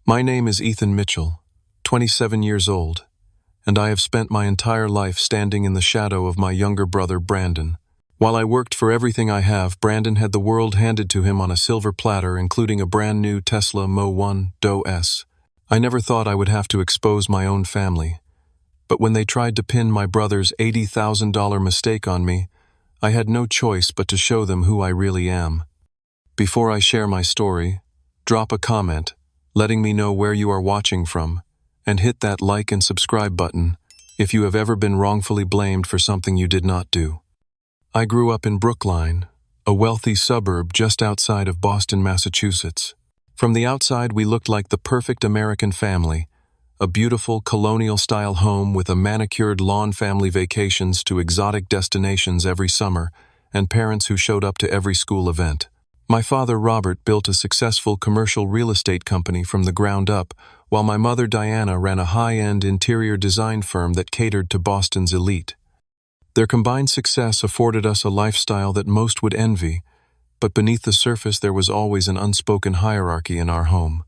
My name is Ethan Mitchell, 27 years old, and I have spent my entire life standing in the shadow of my younger brother Brandon. While I worked for everything I have, Brandon had the world handed to him on a silver platter, including a brand new Tesla Mo 1 Do S. I never thought I would have to expose my own family, but when they tried to pin my brother's $80,000 mistake on me, I had no choice but to show them who I really am. Before I share my story, drop a comment, letting me know where you are watching from, and hit that like and subscribe button if you have ever been wrongfully blamed for something you did not do. I grew up in Brookline, a wealthy suburb just outside of Boston, Massachusetts. From the outside, we looked like the perfect American family, a beautiful colonial-style home with a manicured lawn, family vacations to exotic destinations every summer, and parents who showed up to every school event. My father, Robert, built a successful commercial real estate company from the ground up, while my mother, Diana, ran a high-end interior design firm that catered to Boston's elite. Their combined success afforded us a lifestyle that most would envy, but beneath the surface there was always an unspoken hierarchy in our home.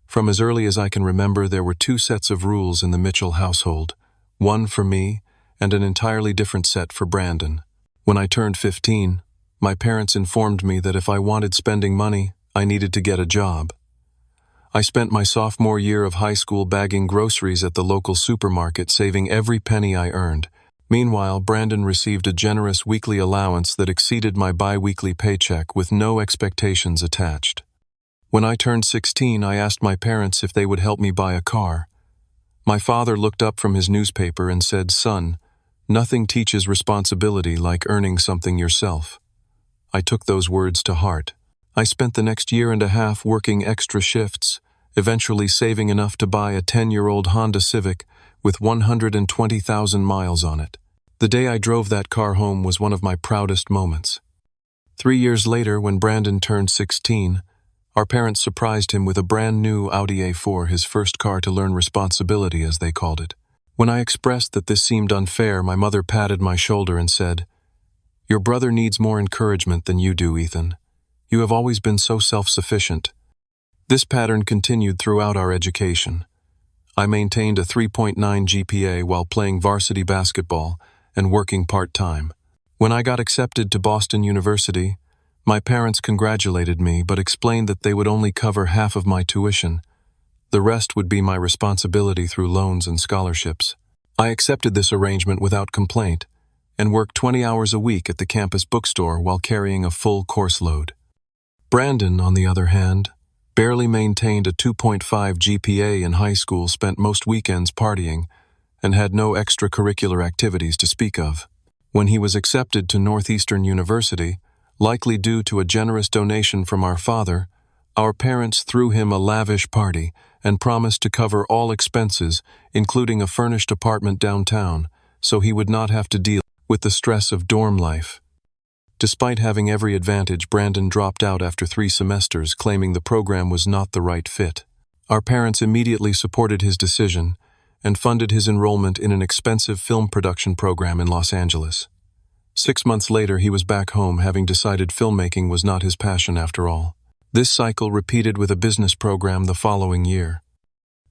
From as early as I can remember, there were two sets of rules in the Mitchell household, one for me and an entirely different set for Brandon. When I turned 15, my parents informed me that if I wanted spending money, I needed to get a job. I spent my sophomore year of high school bagging groceries at the local supermarket, saving every penny I earned. Meanwhile, Brandon received a generous weekly allowance that exceeded my bi-weekly paycheck with no expectations attached. When I turned 16, I asked my parents if they would help me buy a car. My father looked up from his newspaper and said, "Son, nothing teaches responsibility like earning something yourself." I took those words to heart. I spent the next year and a half working extra shifts, eventually saving enough to buy a 10-year-old Honda Civic with 120,000 miles on it. The day I drove that car home was one of my proudest moments. 3 years later, when Brandon turned 16, our parents surprised him with a brand new Audi A4, his first car to learn responsibility, as they called it. When I expressed that this seemed unfair, my mother patted my shoulder and said, "Your brother needs more encouragement than you do, Ethan. You have always been so self-sufficient." This pattern continued throughout our education. I maintained a 3.9 GPA while playing varsity basketball and working part-time. When I got accepted to Boston University, my parents congratulated me but explained that they would only cover half of my tuition. The rest would be my responsibility through loans and scholarships. I accepted this arrangement without complaint and worked 20 hours a week at the campus bookstore while carrying a full course load. Brandon, on the other hand, barely maintained a 2.5 GPA in high school, spent most weekends partying, and had no extracurricular activities to speak of. When he was accepted to Northeastern University, likely due to a generous donation from our father, our parents threw him a lavish party and promised to cover all expenses, including a furnished apartment downtown, so he would not have to deal with the stress of dorm life. Despite having every advantage, Brandon dropped out after 3 semesters, claiming the program was not the right fit. Our parents immediately supported his decision and funded his enrollment in an expensive film production program in Los Angeles. 6 months later, he was back home, having decided filmmaking was not his passion after all. This cycle repeated with a business program the following year.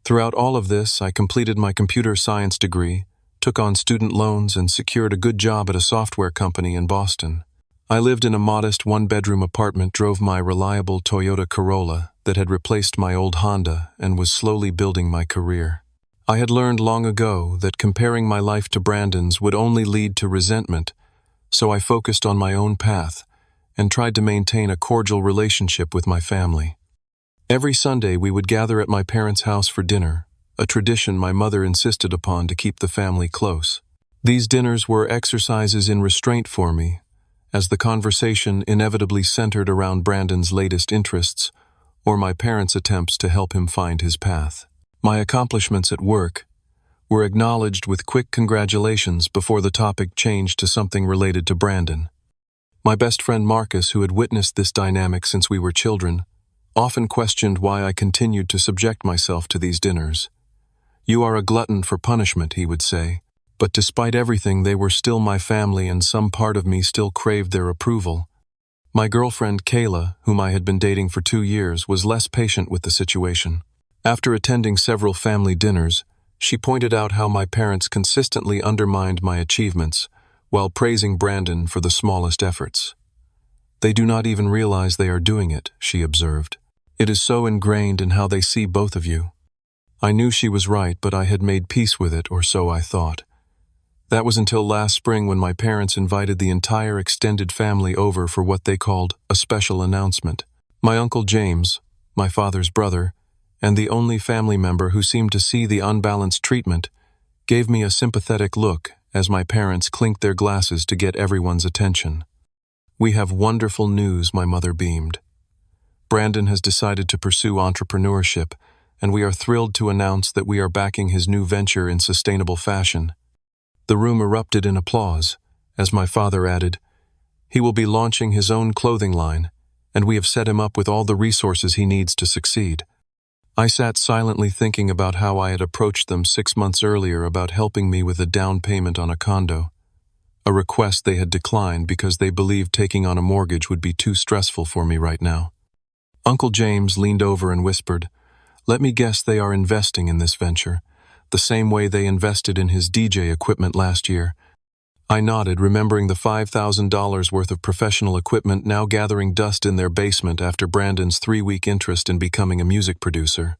Throughout all of this, I completed my computer science degree, took on student loans, and secured a good job at a software company in Boston. I lived in a modest 1-bedroom apartment, drove my reliable Toyota Corolla that had replaced my old Honda, and was slowly building my career. I had learned long ago that comparing my life to Brandon's would only lead to resentment, so I focused on my own path and tried to maintain a cordial relationship with my family. Every Sunday we would gather at my parents' house for dinner, a tradition my mother insisted upon to keep the family close. These dinners were exercises in restraint for me, as the conversation inevitably centered around Brandon's latest interests or my parents' attempts to help him find his path. My accomplishments at work were acknowledged with quick congratulations before the topic changed to something related to Brandon. My best friend Marcus, who had witnessed this dynamic since we were children, often questioned why I continued to subject myself to these dinners. "You are a glutton for punishment," he would say. But despite everything, they were still my family, and some part of me still craved their approval. My girlfriend Kayla, whom I had been dating for 2 years, was less patient with the situation. After attending several family dinners, she pointed out how my parents consistently undermined my achievements while praising Brandon for the smallest efforts. "They do not even realize they are doing it," she observed. "It is so ingrained in how they see both of you." I knew she was right, but I had made peace with it, or so I thought. That was until last spring when my parents invited the entire extended family over for what they called a special announcement. My Uncle James, my father's brother, and the only family member who seemed to see the unbalanced treatment, gave me a sympathetic look as my parents clinked their glasses to get everyone's attention. "We have wonderful news," my mother beamed. "Brandon has decided to pursue entrepreneurship, and we are thrilled to announce that we are backing his new venture in sustainable fashion." The room erupted in applause as my father added, "He will be launching his own clothing line, and we have set him up with all the resources he needs to succeed." I sat silently thinking about how I had approached them 6 months earlier about helping me with a down payment on a condo, a request they had declined because they believed taking on a mortgage would be too stressful for me right now. Uncle James leaned over and whispered, "Let me guess they are investing in this venture, the same way they invested in his DJ equipment last year." I nodded, remembering the $5,000 worth of professional equipment now gathering dust in their basement after Brandon's 3-week interest in becoming a music producer.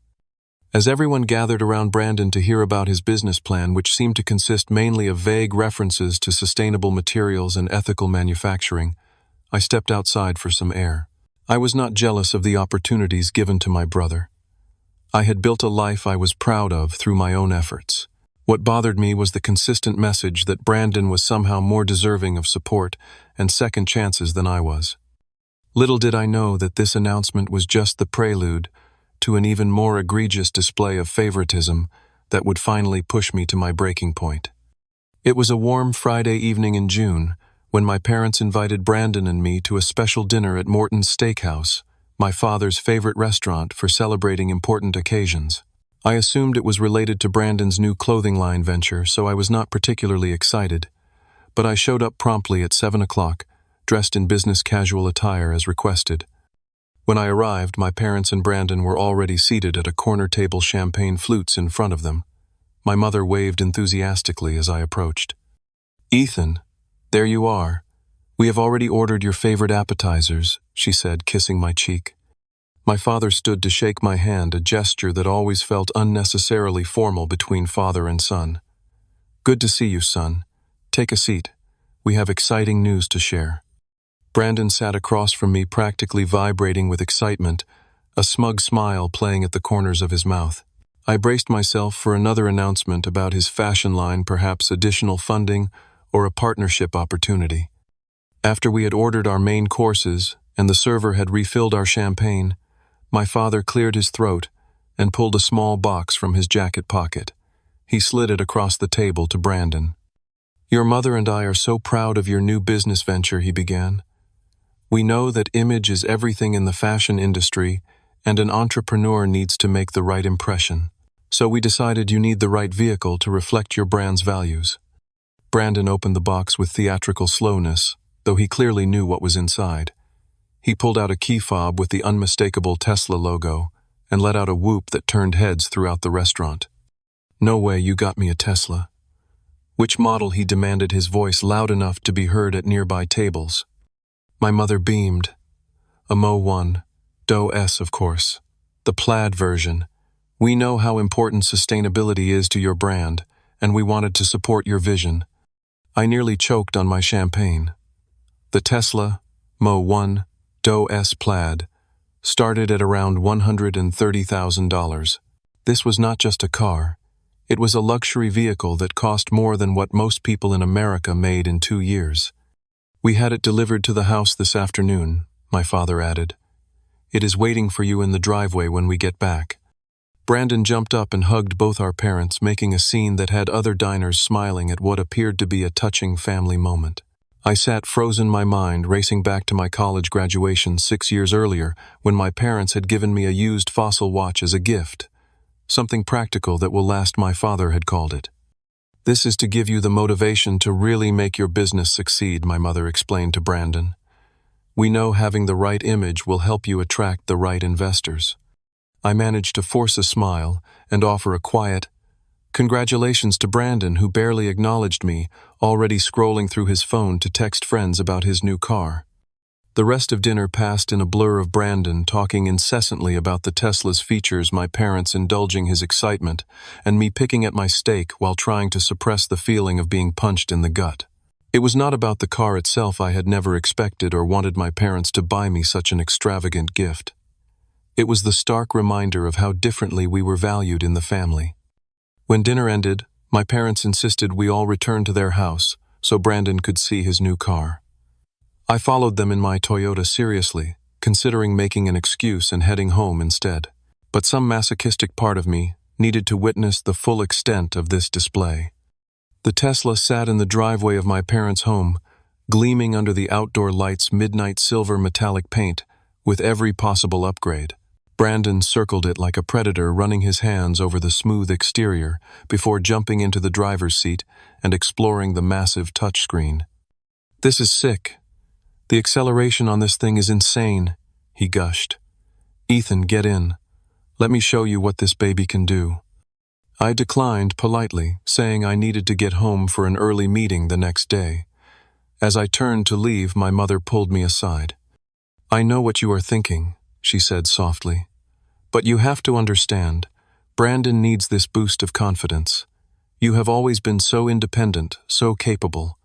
As everyone gathered around Brandon to hear about his business plan, which seemed to consist mainly of vague references to sustainable materials and ethical manufacturing, I stepped outside for some air. I was not jealous of the opportunities given to my brother. I had built a life I was proud of through my own efforts. What bothered me was the consistent message that Brandon was somehow more deserving of support and second chances than I was. Little did I know that this announcement was just the prelude to an even more egregious display of favoritism that would finally push me to my breaking point. It was a warm Friday evening in June when my parents invited Brandon and me to a special dinner at Morton's Steakhouse, my father's favorite restaurant for celebrating important occasions. I assumed it was related to Brandon's new clothing line venture, so I was not particularly excited, but I showed up promptly at 7 o'clock, dressed in business casual attire as requested. When I arrived, my parents and Brandon were already seated at a corner table, champagne flutes in front of them. My mother waved enthusiastically as I approached. "Ethan, there you are. We have already ordered your favorite appetizers," she said, kissing my cheek. My father stood to shake my hand, a gesture that always felt unnecessarily formal between father and son. "Good to see you, son. Take a seat. We have exciting news to share." Brandon sat across from me, practically vibrating with excitement, a smug smile playing at the corners of his mouth. I braced myself for another announcement about his fashion line, perhaps additional funding or a partnership opportunity. After we had ordered our main courses and the server had refilled our champagne, my father cleared his throat and pulled a small box from his jacket pocket. He slid it across the table to Brandon. "Your mother and I are so proud of your new business venture," he began. "We know that image is everything in the fashion industry, and an entrepreneur needs to make the right impression. So we decided you need the right vehicle to reflect your brand's values." Brandon opened the box with theatrical slowness, though he clearly knew what was inside. He pulled out a key fob with the unmistakable Tesla logo and let out a whoop that turned heads throughout the restaurant. "No way you got me a Tesla." "Which model?" he demanded, his voice loud enough to be heard at nearby tables. My mother beamed. "A Mo 1, Doe S, of course. The plaid version. We know how important sustainability is to your brand, and we wanted to support your vision." I nearly choked on my champagne. The Tesla, Mo 1, Doe S plaid, started at around $130,000. This was not just a car. It was a luxury vehicle that cost more than what most people in America made in 2 years. "We had it delivered to the house this afternoon," my father added. "It is waiting for you in the driveway when we get back." Brandon jumped up and hugged both our parents, making a scene that had other diners smiling at what appeared to be a touching family moment. I sat frozen, my mind racing back to my college graduation 6 years earlier when my parents had given me a used fossil watch as a gift. Something practical that will last, my father had called it. "This is to give you the motivation to really make your business succeed," my mother explained to Brandon. "We know having the right image will help you attract the right investors." I managed to force a smile and offer a quiet, "Congratulations" to Brandon, who barely acknowledged me, already scrolling through his phone to text friends about his new car. The rest of dinner passed in a blur of Brandon talking incessantly about the Tesla's features, my parents indulging his excitement, and me picking at my steak while trying to suppress the feeling of being punched in the gut. It was not about the car itself. I had never expected or wanted my parents to buy me such an extravagant gift. It was the stark reminder of how differently we were valued in the family. When dinner ended, my parents insisted we all return to their house so Brandon could see his new car. I followed them in my Toyota seriously, considering making an excuse and heading home instead. But some masochistic part of me needed to witness the full extent of this display. The Tesla sat in the driveway of my parents' home, gleaming under the outdoor lights' midnight silver metallic paint, with every possible upgrade. Brandon circled it like a predator, running his hands over the smooth exterior before jumping into the driver's seat and exploring the massive touchscreen. "This is sick. The acceleration on this thing is insane," he gushed. "Ethan, get in. Let me show you what this baby can do." I declined politely, saying I needed to get home for an early meeting the next day. As I turned to leave, my mother pulled me aside. "I know what you are thinking," she said softly. "But you have to understand, Brandon needs this boost of confidence. You have always been so independent, so capable.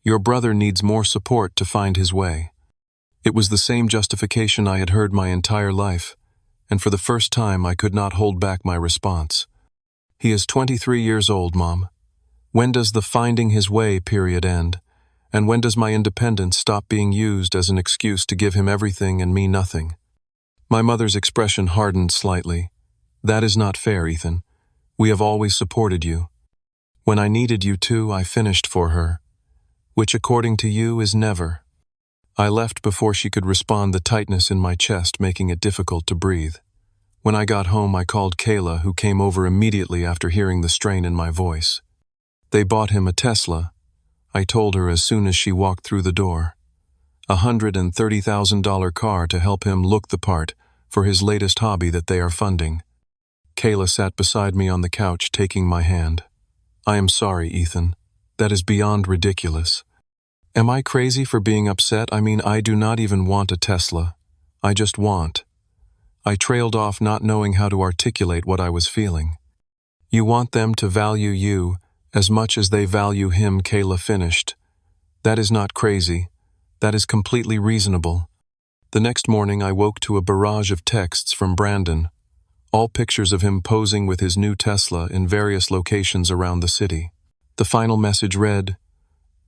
Your brother needs more support to find his way." It was the same justification I had heard my entire life, and for the first time I could not hold back my response. "He is 23 years old, Mom. When does the finding his way period end? And when does my independence stop being used as an excuse to give him everything and me nothing?" My mother's expression hardened slightly. "That is not fair, Ethan. We have always supported you. When I needed you to, I finished for her. Which, according to you, is never." I left before she could respond, the tightness in my chest making it difficult to breathe. When I got home, I called Kayla, who came over immediately after hearing the strain in my voice. "They bought him a Tesla," I told her as soon as she walked through the door. "A $130,000 car to help him look the part for his latest hobby that they are funding." Kayla sat beside me on the couch, taking my hand. "I am sorry, Ethan. That is beyond ridiculous. Am I crazy for being upset? I mean, I do not even want a Tesla. I just want." I trailed off, not knowing how to articulate what I was feeling. "You want them to value you as much as they value him," Kayla finished. "That is not crazy. That is completely reasonable." The next morning I woke to a barrage of texts from Brandon, all pictures of him posing with his new Tesla in various locations around the city. The final message read,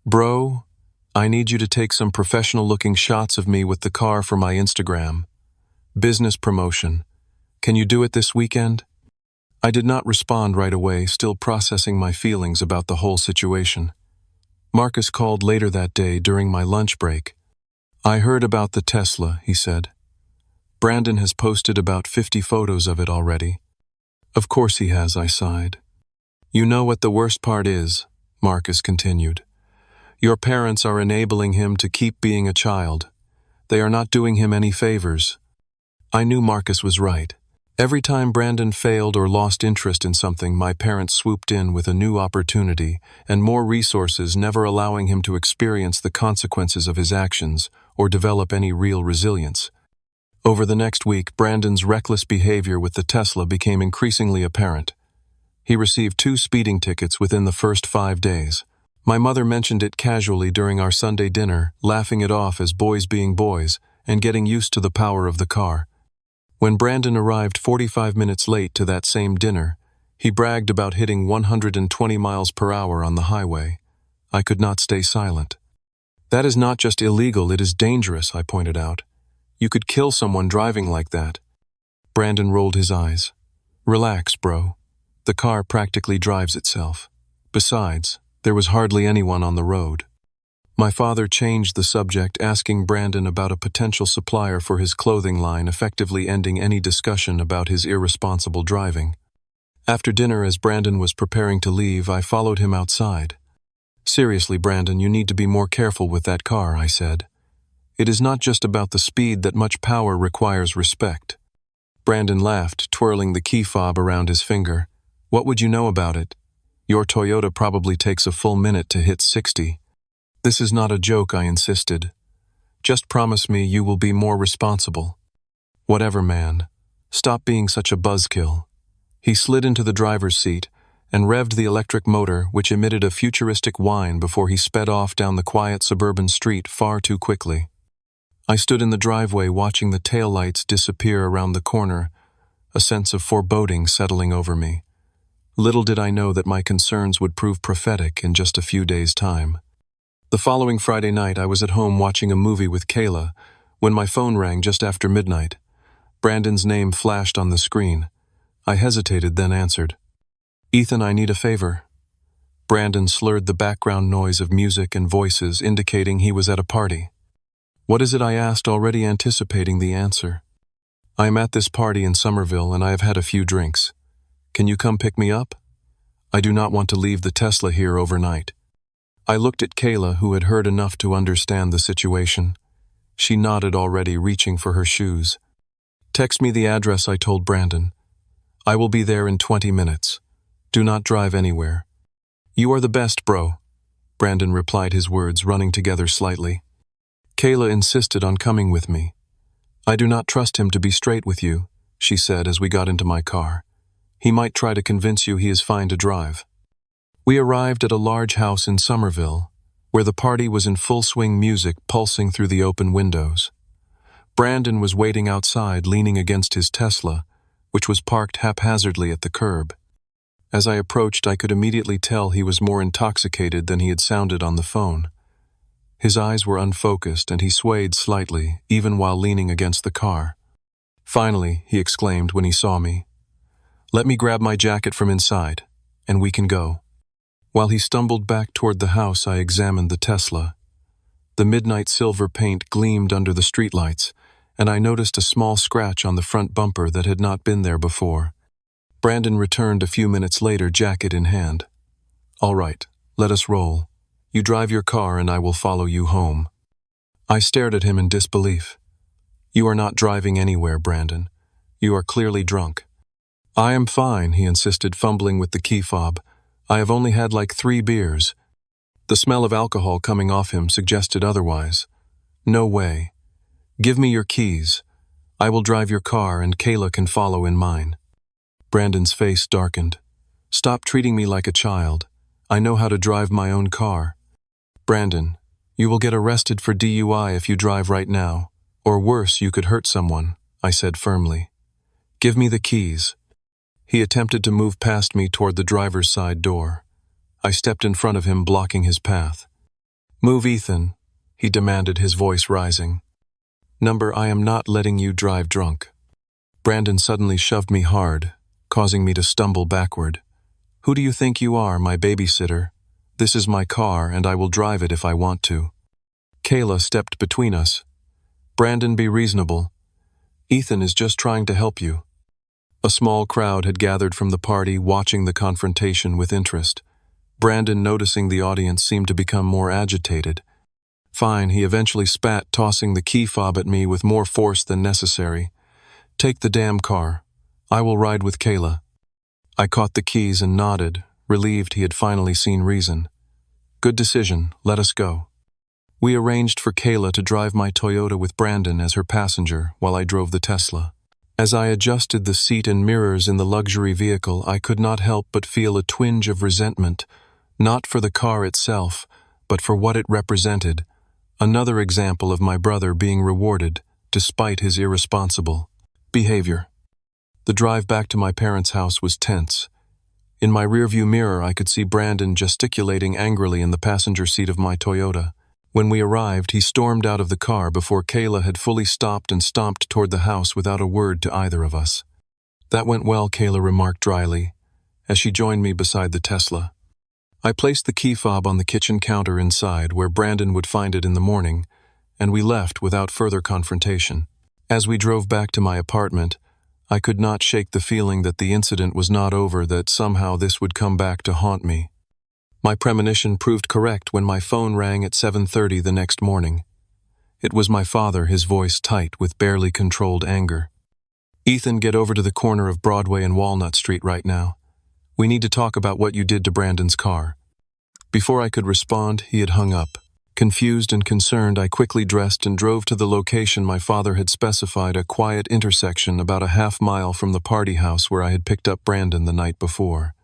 "Bro, I need you to take some professional-looking shots of me with the car for my Instagram. Business promotion. Can you do it this weekend?" I did not respond right away, still processing my feelings about the whole situation. Marcus called later that day during my lunch break. "I heard about the Tesla," he said. "Brandon has posted about 50 photos of it already." "Of course he has," I sighed. "You know what the worst part is," Marcus continued. "Your parents are enabling him to keep being a child. They are not doing him any favors." I knew Marcus was right. Every time Brandon failed or lost interest in something, my parents swooped in with a new opportunity and more resources, never allowing him to experience the consequences of his actions or develop any real resilience. Over the next week, Brandon's reckless behavior with the Tesla became increasingly apparent. He received 2 speeding tickets within the first 5 days. My mother mentioned it casually during our Sunday dinner, laughing it off as boys being boys and getting used to the power of the car. When Brandon arrived 45 minutes late to that same dinner, he bragged about hitting 120 miles per hour on the highway. I could not stay silent. "That is not just illegal, it is dangerous," I pointed out. "You could kill someone driving like that." Brandon rolled his eyes. "Relax, bro. The car practically drives itself. Besides, there was hardly anyone on the road." My father changed the subject, asking Brandon about a potential supplier for his clothing line, effectively ending any discussion about his irresponsible driving. After dinner, as Brandon was preparing to leave, I followed him outside. "Seriously, Brandon, you need to be more careful with that car," I said. "It is not just about the speed, that much power requires respect." Brandon laughed, twirling the key fob around his finger. What would you know about it? Your Toyota probably takes a full minute to hit 60. This is not a joke, I insisted. Just promise me you will be more responsible. Whatever, man. Stop being such a buzzkill. He slid into the driver's seat and revved the electric motor, which emitted a futuristic whine before he sped off down the quiet suburban street far too quickly. I stood in the driveway watching the taillights disappear around the corner, a sense of foreboding settling over me. Little did I know that my concerns would prove prophetic in just a few days' time. The following Friday night, I was at home watching a movie with Kayla when my phone rang just after midnight. Brandon's name flashed on the screen. I hesitated, then answered. Ethan, I need a favor. Brandon slurred the background noise of music and voices, indicating he was at a party. What is it? I asked, already anticipating the answer. I am at this party in Somerville and I have had a few drinks. Can you come pick me up? I do not want to leave the Tesla here overnight. I looked at Kayla, who had heard enough to understand the situation. She nodded already, reaching for her shoes. Text me the address, I told Brandon. I will be there in 20 minutes. Do not drive anywhere. You are the best, bro. Brandon replied, his words running together slightly. Kayla insisted on coming with me. I do not trust him to be straight with you, she said as we got into my car. He might try to convince you he is fine to drive. We arrived at a large house in Somerville, where the party was in full swing, music pulsing through the open windows. Brandon was waiting outside, leaning against his Tesla, which was parked haphazardly at the curb. As I approached, I could immediately tell he was more intoxicated than he had sounded on the phone. His eyes were unfocused and he swayed slightly, even while leaning against the car. Finally, he exclaimed when he saw me, Let me grab my jacket from inside, and we can go. While he stumbled back toward the house, I examined the Tesla. The midnight silver paint gleamed under the streetlights, and I noticed a small scratch on the front bumper that had not been there before. Brandon returned a few minutes later, jacket in hand. All right, let us roll. You drive your car and I will follow you home. I stared at him in disbelief. You are not driving anywhere, Brandon. You are clearly drunk. I am fine, he insisted, fumbling with the key fob. I have only had like 3 beers. The smell of alcohol coming off him suggested otherwise. No way. Give me your keys. I will drive your car and Kayla can follow in mine. Brandon's face darkened. Stop treating me like a child. I know how to drive my own car. Brandon, you will get arrested for DUI if you drive right now, or worse, you could hurt someone, I said firmly. Give me the keys. He attempted to move past me toward the driver's side door. I stepped in front of him, blocking his path. Move, Ethan, he demanded, his voice rising. I am not letting you drive drunk. Brandon suddenly shoved me hard, causing me to stumble backward. Who do you think you are, my babysitter? This is my car and I will drive it if I want to. Kayla stepped between us. Brandon, be reasonable. Ethan is just trying to help you. A small crowd had gathered from the party, watching the confrontation with interest. Brandon, noticing the audience, seemed to become more agitated. Fine, he eventually spat, tossing the key fob at me with more force than necessary. Take the damn car. I will ride with Kayla. I caught the keys and nodded, relieved he had finally seen reason. Good decision, let us go. We arranged for Kayla to drive my Toyota with Brandon as her passenger while I drove the Tesla. As I adjusted the seat and mirrors in the luxury vehicle, I could not help but feel a twinge of resentment, not for the car itself, but for what it represented. Another example of my brother being rewarded, despite his irresponsible behavior. The drive back to my parents' house was tense. In my rearview mirror, I could see Brandon gesticulating angrily in the passenger seat of my Toyota. When we arrived, he stormed out of the car before Kayla had fully stopped and stomped toward the house without a word to either of us. That went well, Kayla remarked dryly, as she joined me beside the Tesla. I placed the key fob on the kitchen counter inside, where Brandon would find it in the morning, and we left without further confrontation. As we drove back to my apartment, I could not shake the feeling that the incident was not over, that somehow this would come back to haunt me. My premonition proved correct when my phone rang at 7:30 the next morning. It was my father, his voice tight with barely controlled anger. Ethan, get over to the corner of Broadway and Walnut Street right now. We need to talk about what you did to Brandon's car. Before I could respond, he had hung up. Confused and concerned, I quickly dressed and drove to the location my father had specified, a quiet intersection about a half-mile from the party house where I had picked up Brandon the night before.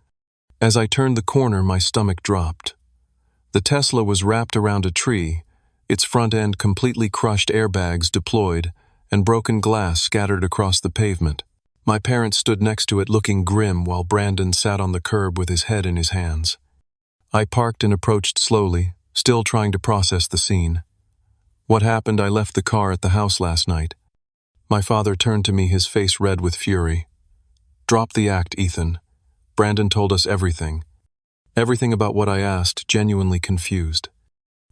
As I turned the corner, my stomach dropped. The Tesla was wrapped around a tree, its front end completely crushed, airbags deployed, and broken glass scattered across the pavement. My parents stood next to it looking grim while Brandon sat on the curb with his head in his hands. I parked and approached slowly, still trying to process the scene. What happened? I left the car at the house last night. My father turned to me, his face red with fury. Drop the act, Ethan. Brandon told us everything. Everything about what I asked, genuinely confused.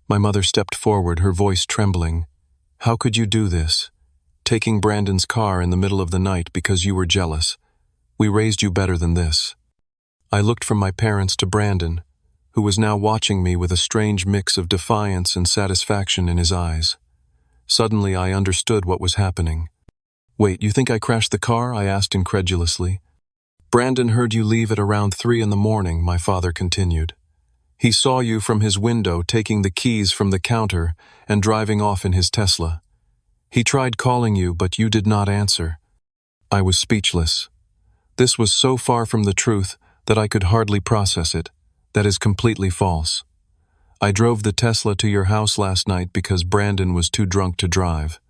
My mother stepped forward, her voice trembling. How could you do this? Taking Brandon's car in the middle of the night because you were jealous. We raised you better than this. I looked from my parents to Brandon, who was now watching me with a strange mix of defiance and satisfaction in his eyes. Suddenly I understood what was happening. Wait, you think I crashed the car? I asked incredulously. Brandon heard you leave at around 3 in the morning, my father continued. He saw you from his window taking the keys from the counter and driving off in his Tesla. He tried calling you, but you did not answer. I was speechless. This was so far from the truth that I could hardly process it. That is completely false. I drove the Tesla to your house last night because Brandon was too drunk to drive.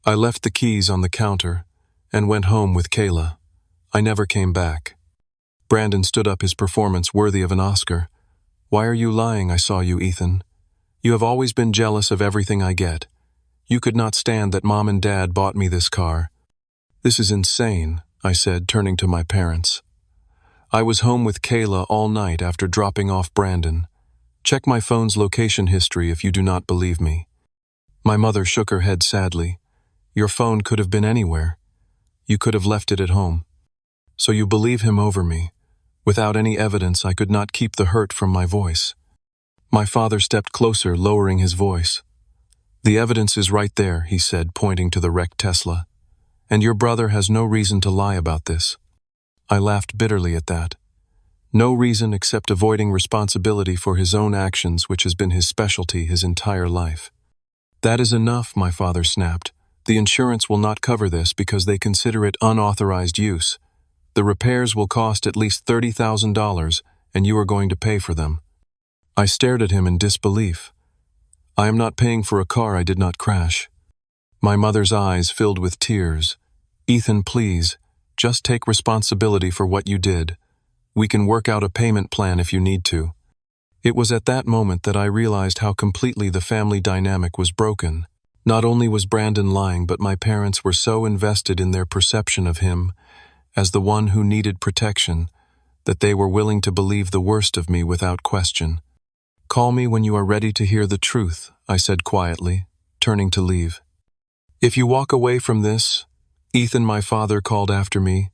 I left the keys on the counter and went home with Kayla. I never came back. Brandon stood up, his performance worthy of an Oscar. Why are you lying? I saw you, Ethan. You have always been jealous of everything I get. You could not stand that Mom and Dad bought me this car. This is insane, I said, turning to my parents. I was home with Kayla all night after dropping off Brandon. Check my phone's location history if you do not believe me. My mother shook her head sadly. Your phone could have been anywhere. You could have left it at home. So you believe him over me. Without any evidence, I could not keep the hurt from my voice. My father stepped closer, lowering his voice. The evidence is right there, he said, pointing to the wrecked Tesla. And your brother has no reason to lie about this. I laughed bitterly at that. No reason except avoiding responsibility for his own actions, which has been his specialty his entire life. That is enough, my father snapped. The insurance will not cover this because they consider it unauthorized use. The repairs will cost at least $30,000, and you are going to pay for them. I stared at him in disbelief. I am not paying for a car I did not crash. My mother's eyes filled with tears. Ethan, please, just take responsibility for what you did. We can work out a payment plan if you need to. It was at that moment that I realized how completely the family dynamic was broken. Not only was Brandon lying, but my parents were so invested in their perception of him as the one who needed protection that they were willing to believe the worst of me without question. Call me when you are ready to hear the truth, I said quietly, turning to leave. If you walk away from this, Ethan, my father called after me,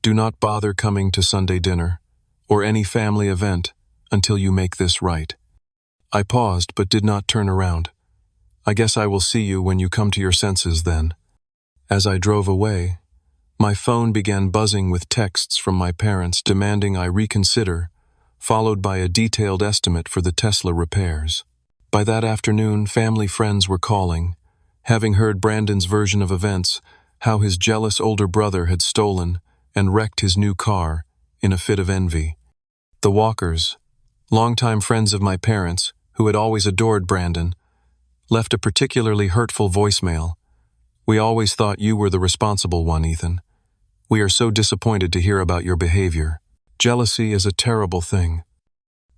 do not bother coming to Sunday dinner or any family event until you make this right. I paused but did not turn around. I guess I will see you when you come to your senses then. As I drove away, my phone began buzzing with texts from my parents demanding I reconsider, followed by a detailed estimate for the Tesla repairs. By that afternoon, family friends were calling, having heard Brandon's version of events, how his jealous older brother had stolen and wrecked his new car in a fit of envy. The Walkers, longtime friends of my parents, who had always adored Brandon, left a particularly hurtful voicemail. We always thought you were the responsible one, Ethan. We are so disappointed to hear about your behavior. Jealousy is a terrible thing.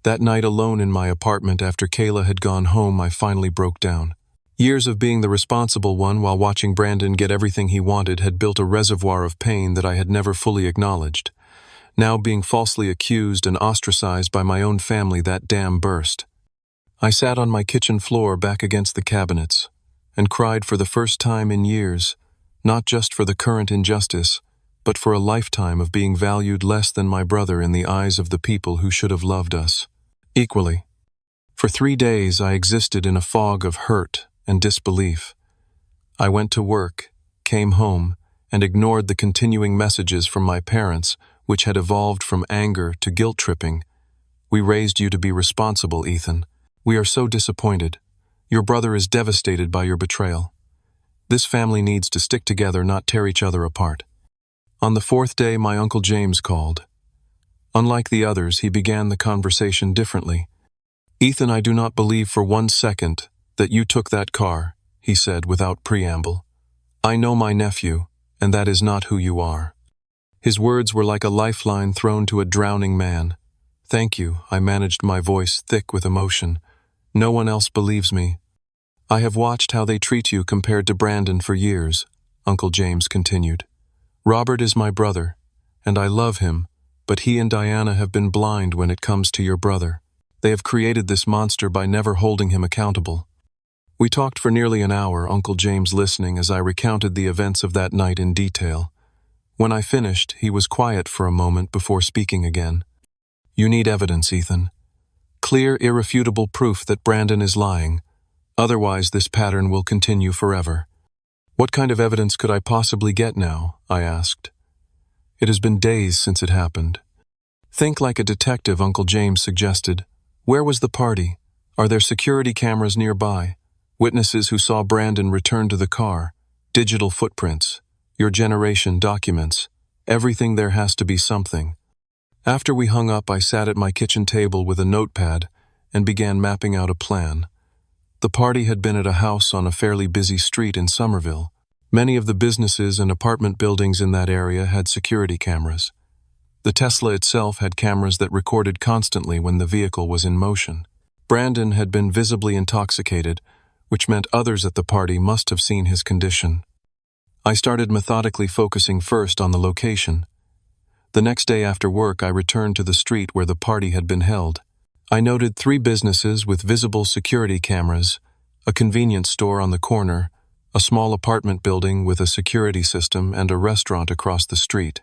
That night alone in my apartment after Kayla had gone home, I finally broke down. Years of being the responsible one while watching Brandon get everything he wanted had built a reservoir of pain that I had never fully acknowledged. Now being falsely accused and ostracized by my own family, that dam burst. I sat on my kitchen floor back against the cabinets and cried for the first time in years, not just for the current injustice, but for a lifetime of being valued less than my brother in the eyes of the people who should have loved us equally. For 3 days I existed in a fog of hurt and disbelief. I went to work, came home, and ignored the continuing messages from my parents, which had evolved from anger to guilt-tripping. "We raised you to be responsible, Ethan. We are so disappointed. Your brother is devastated by your betrayal. This family needs to stick together, not tear each other apart." On the fourth day, my Uncle James called. Unlike the others, he began the conversation differently. "Ethan, I do not believe for 1 second that you took that car," he said without preamble. "I know my nephew, and that is not who you are." His words were like a lifeline thrown to a drowning man. "Thank you," I managed, my voice thick with emotion. "No one else believes me." "I have watched how they treat you compared to Brandon for years," Uncle James continued. "Robert is my brother, and I love him, but he and Diana have been blind when it comes to your brother. They have created this monster by never holding him accountable." We talked for nearly an hour, Uncle James listening as I recounted the events of that night in detail. When I finished, he was quiet for a moment before speaking again. "You need evidence, Ethan. Clear, irrefutable proof that Brandon is lying. Otherwise, this pattern will continue forever." "What kind of evidence could I possibly get now?" I asked. "It has been days since it happened." "Think like a detective," Uncle James suggested. "Where was the party? Are there security cameras nearby? Witnesses who saw Brandon return to the car? Digital footprints? Your generation documents? Everything. There has to be something." After we hung up, I sat at my kitchen table with a notepad and began mapping out a plan. The party had been at a house on a fairly busy street in Somerville. Many of the businesses and apartment buildings in that area had security cameras. The Tesla itself had cameras that recorded constantly when the vehicle was in motion. Brandon had been visibly intoxicated, which meant others at the party must have seen his condition. I started methodically focusing first on the location. The next day after work, I returned to the street where the party had been held. I noted 3 businesses with visible security cameras, a convenience store on the corner, a small apartment building with a security system, and a restaurant across the street.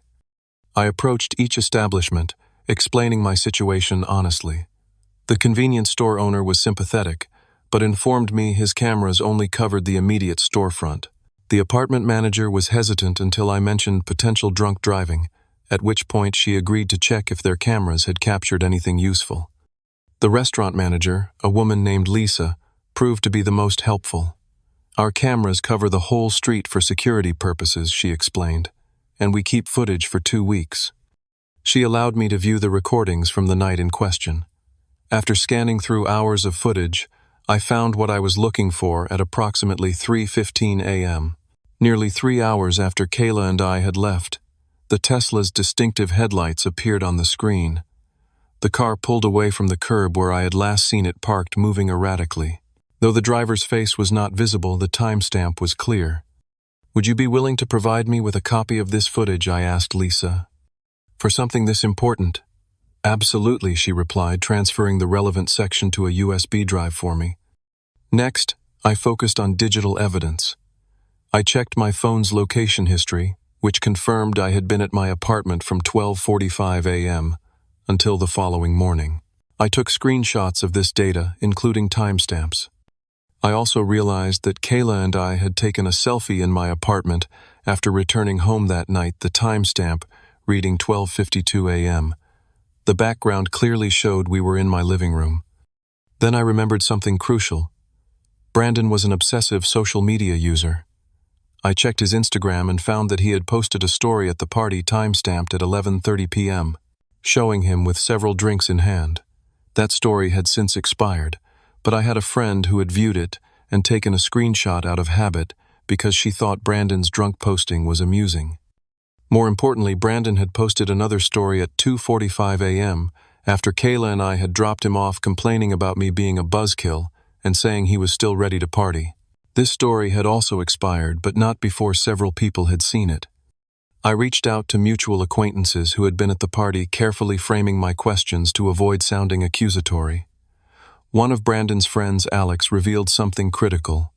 I approached each establishment, explaining my situation honestly. The convenience store owner was sympathetic, but informed me his cameras only covered the immediate storefront. The apartment manager was hesitant until I mentioned potential drunk driving, at which point she agreed to check if their cameras had captured anything useful. The restaurant manager, a woman named Lisa, proved to be the most helpful. "Our cameras cover the whole street for security purposes," she explained, "and we keep footage for 2 weeks." She allowed me to view the recordings from the night in question. After scanning through hours of footage, I found what I was looking for at approximately 3:15 a.m. Nearly 3 hours after Kayla and I had left, the Tesla's distinctive headlights appeared on the screen. The car pulled away from the curb where I had last seen it parked, moving erratically. Though the driver's face was not visible, the timestamp was clear. "Would you be willing to provide me with a copy of this footage?" I asked Lisa. "For something this important?" "Absolutely," she replied, transferring the relevant section to a USB drive for me. Next, I focused on digital evidence. I checked my phone's location history, which confirmed I had been at my apartment from 12:45 a.m. until the following morning. I took screenshots of this data, including timestamps. I also realized that Kayla and I had taken a selfie in my apartment after returning home that night, the timestamp reading 12:52 a.m. The background clearly showed we were in my living room. Then I remembered something crucial. Brandon was an obsessive social media user. I checked his Instagram and found that he had posted a story at the party timestamped at 11:30 p.m., showing him with several drinks in hand. That story had since expired, but I had a friend who had viewed it and taken a screenshot out of habit because she thought Brandon's drunk posting was amusing. More importantly, Brandon had posted another story at 2:45 a.m. after Kayla and I had dropped him off, complaining about me being a buzzkill and saying he was still ready to party. This story had also expired, but not before several people had seen it. I reached out to mutual acquaintances who had been at the party, carefully framing my questions to avoid sounding accusatory. One of Brandon's friends, Alex, revealed something critical.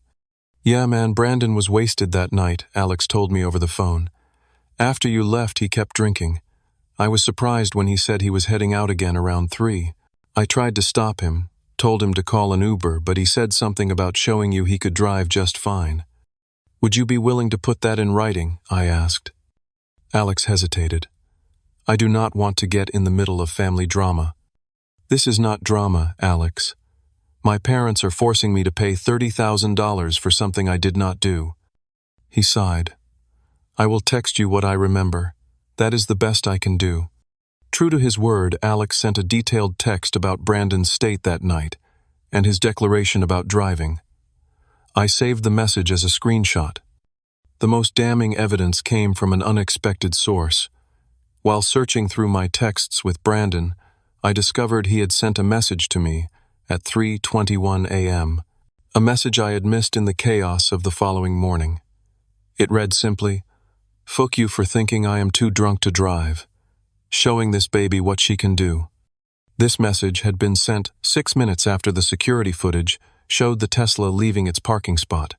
"Yeah, man, Brandon was wasted that night," Alex told me over the phone. "After you left, he kept drinking. I was surprised when he said he was heading out again around 3. I tried to stop him, told him to call an Uber, but he said something about showing you he could drive just fine." Would you be willing to put that in writing? I asked. Alex hesitated. I do not want to get in the middle of family drama. This is not drama, Alex. My parents are forcing me to pay $30,000 for something I did not do. He sighed. I will text you what I remember. That is the best I can do. True to his word, Alex sent a detailed text about Brandon's state that night and his declaration about driving. I saved the message as a screenshot. The most damning evidence came from an unexpected source. While searching through my texts with Brandon, I discovered he had sent a message to me at 3:21 a.m., a message I had missed in the chaos of the following morning. It read simply, "Fuck you for thinking I am too drunk to drive. Showing this baby what she can do." This message had been sent 6 minutes after the security footage showed the Tesla leaving its parking spot.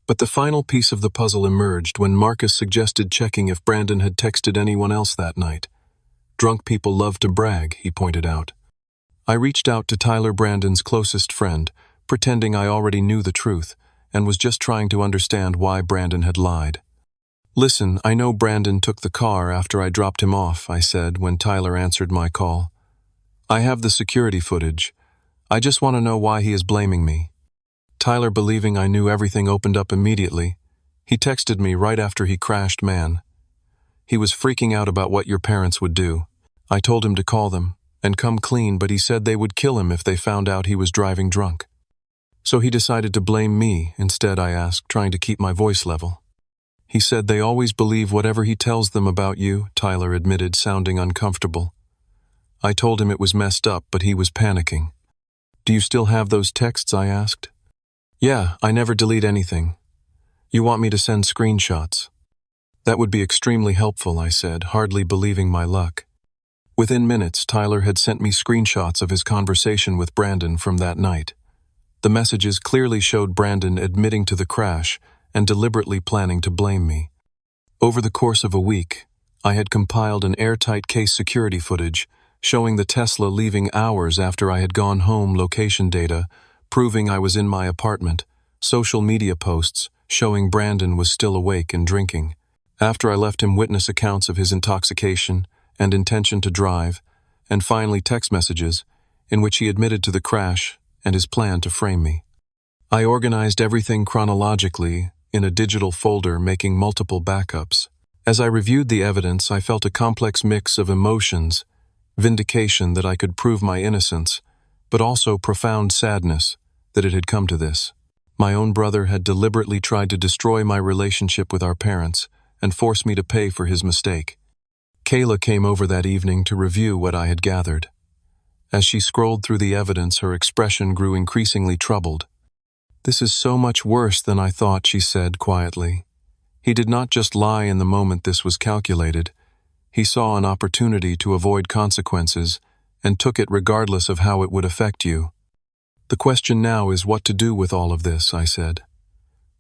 But the final piece of the puzzle emerged when Marcus suggested checking if Brandon had texted anyone else that night. Drunk people love to brag, he pointed out. I reached out to Tyler, Brandon's closest friend, pretending I already knew the truth, and was just trying to understand why Brandon had lied. Listen, I know Brandon took the car after I dropped him off, I said when Tyler answered my call. I have the security footage. I just want to know why he is blaming me. Tyler, believing I knew everything, opened up immediately. He texted me right after he crashed, man. He was freaking out about what your parents would do. I told him to call them and come clean, but he said they would kill him if they found out he was driving drunk. So he decided to blame me instead, I asked, trying to keep my voice level. He said they always believe whatever he tells them about you, Tyler admitted, sounding uncomfortable. I told him it was messed up, but he was panicking. Do you still have those texts? I asked. Yeah, I never delete anything. You want me to send screenshots? That would be extremely helpful, I said, hardly believing my luck. Within minutes, Tyler had sent me screenshots of his conversation with Brandon from that night. The messages clearly showed Brandon admitting to the crash and deliberately planning to blame me. Over the course of a week, I had compiled an airtight case security footage showing the Tesla leaving hours after I had gone home, location data proving I was in my apartment, social media posts showing Brandon was still awake and drinking. After I left him, witness accounts of his intoxication and intention to drive, and finally text messages in which he admitted to the crash and his plan to frame me. I organized everything chronologically in a digital folder, making multiple backups. As I reviewed the evidence, I felt a complex mix of emotions, vindication that I could prove my innocence, but also profound sadness that it had come to this. My own brother had deliberately tried to destroy my relationship with our parents and force me to pay for his mistake. Kayla came over that evening to review what I had gathered. As she scrolled through the evidence, her expression grew increasingly troubled. This is so much worse than I thought, she said quietly. He did not just lie in the moment this was calculated. He saw an opportunity to avoid consequences and took it regardless of how it would affect you. The question now is what to do with all of this, I said.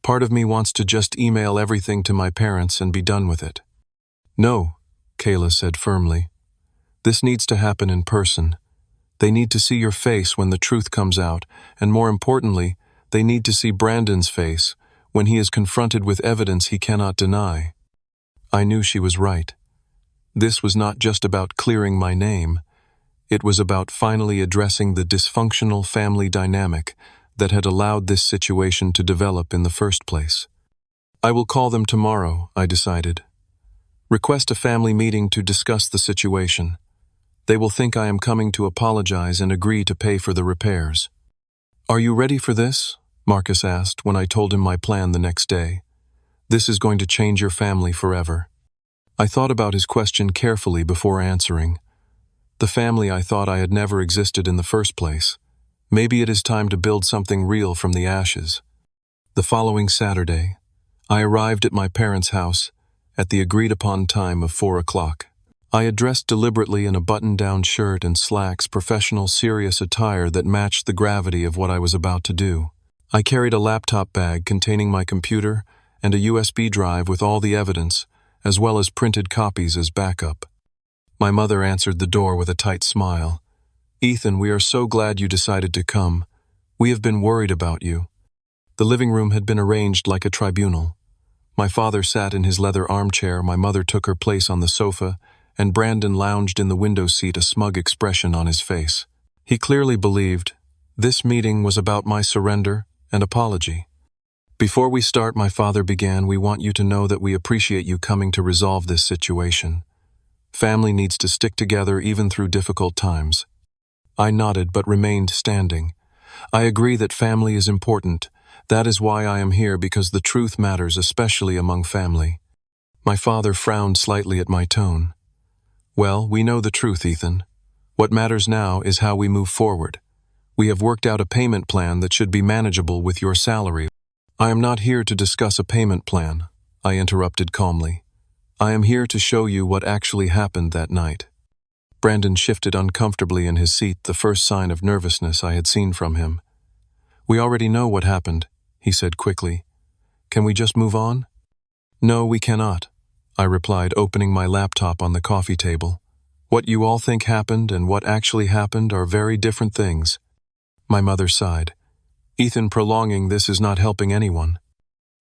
Part of me wants to just email everything to my parents and be done with it. No, Kayla said firmly. This needs to happen in person. They need to see your face when the truth comes out, and more importantly, they need to see Brandon's face when he is confronted with evidence he cannot deny. I knew she was right. This was not just about clearing my name. It was about finally addressing the dysfunctional family dynamic that had allowed this situation to develop in the first place. I will call them tomorrow, I decided. Request a family meeting to discuss the situation. They will think I am coming to apologize and agree to pay for the repairs. Are you ready for this? Marcus asked when I told him my plan the next day. This is going to change your family forever. I thought about his question carefully before answering. The family I thought I had never existed in the first place. Maybe it is time to build something real from the ashes. The following Saturday, I arrived at my parents' house at the agreed-upon time of 4 o'clock. I had dressed deliberately in a button-down shirt and slacks, professional, serious attire that matched the gravity of what I was about to do. I carried a laptop bag containing my computer and a USB drive with all the evidence, as well as printed copies as backup. My mother answered the door with a tight smile. Ethan, we are so glad you decided to come. We have been worried about you. The living room had been arranged like a tribunal. My father sat in his leather armchair, my mother took her place on the sofa, and Brandon lounged in the window seat, a smug expression on his face. He clearly believed this meeting was about my surrender and apology. Before we start, my father began, we want you to know that we appreciate you coming to resolve this situation. Family needs to stick together even through difficult times. I nodded but remained standing. I agree that family is important. That is why I am here, because the truth matters, especially among family. My father frowned slightly at my tone. Well, we know the truth, Ethan. What matters now is how we move forward. We have worked out a payment plan that should be manageable with your salary. I am not here to discuss a payment plan, I interrupted calmly. I am here to show you what actually happened that night. Brandon shifted uncomfortably in his seat, the first sign of nervousness I had seen from him. We already know what happened, he said quickly. Can we just move on? No, we cannot, I replied, opening my laptop on the coffee table. What you all think happened and what actually happened are very different things. My mother sighed. Ethan, prolonging this is not helping anyone.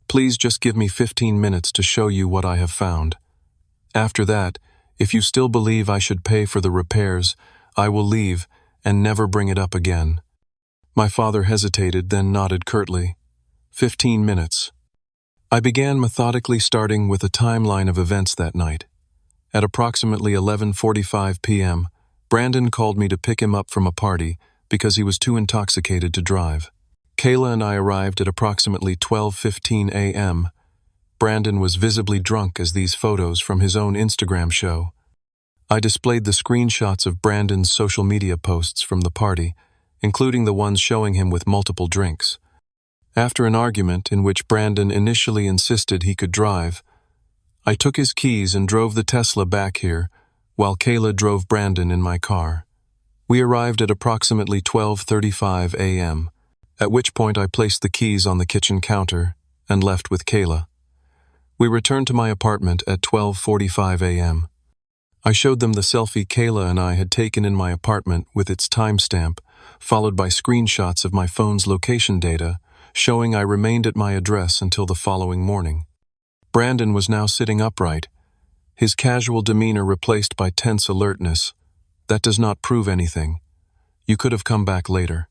Please just give me 15 minutes to show you what I have found. After that, if you still believe I should pay for the repairs, I will leave and never bring it up again. My father hesitated, then nodded curtly. 15 minutes. I began methodically, starting with a timeline of events that night. At approximately 11:45 p.m., Brandon called me to pick him up from a party because he was too intoxicated to drive. Kayla and I arrived at approximately 12:15 a.m. Brandon was visibly drunk, as these photos from his own Instagram show. I displayed the screenshots of Brandon's social media posts from the party, including the ones showing him with multiple drinks. After an argument in which Brandon initially insisted he could drive, I took his keys and drove the Tesla back here, while Kayla drove Brandon in my car. We arrived at approximately 12:35 a.m., at which point I placed the keys on the kitchen counter and left with Kayla. We returned to my apartment at 12:45 a.m. I showed them the selfie Kayla and I had taken in my apartment with its timestamp, followed by screenshots of my phone's location data, showing I remained at my address until the following morning. Brandon was now sitting upright, his casual demeanor replaced by tense alertness. That does not prove anything. You could have come back later.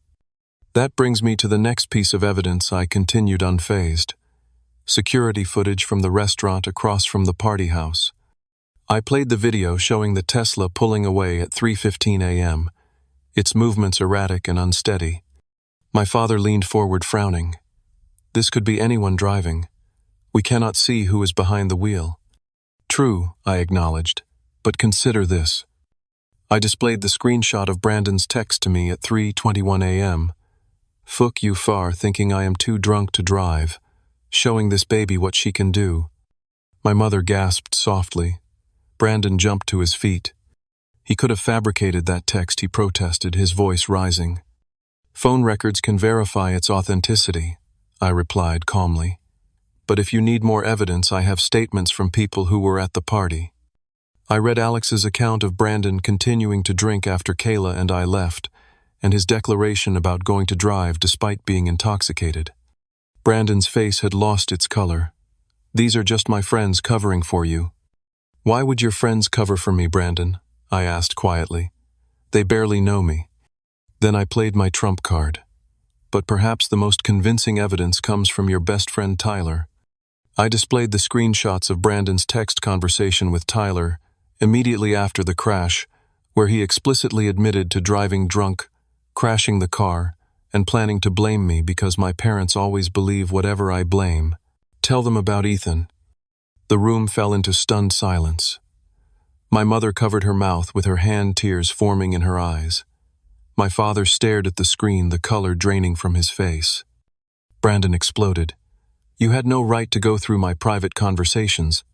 That brings me to the next piece of evidence, I continued unfazed. Security footage from the restaurant across from the party house. I played the video showing the Tesla pulling away at 3:15 a.m., its movements erratic and unsteady. My father leaned forward, frowning. This could be anyone driving. We cannot see who is behind the wheel. True, I acknowledged, but consider this. I displayed the screenshot of Brandon's text to me at 3:21 a.m. Fuck you far, thinking I am too drunk to drive, showing this baby what she can do. My mother gasped softly. Brandon jumped to his feet. He could have fabricated that text, he protested, his voice rising. Phone records can verify its authenticity, I replied calmly. But if you need more evidence, I have statements from people who were at the party. I read Alex's account of Brandon continuing to drink after Kayla and I left, and his declaration about going to drive despite being intoxicated. Brandon's face had lost its color. These are just my friends covering for you. Why would your friends cover for me, Brandon? I asked quietly. They barely know me. Then I played my trump card. But perhaps the most convincing evidence comes from your best friend Tyler. I displayed the screenshots of Brandon's text conversation with Tyler immediately after the crash, where he explicitly admitted to driving drunk, crashing the car, and planning to blame me because my parents always believe whatever I blame. Tell them about Ethan. The room fell into stunned silence. My mother covered her mouth with her hand, tears forming in her eyes. My father stared at the screen, the color draining from his face. Brandon exploded. You had no right to go through my private conversations.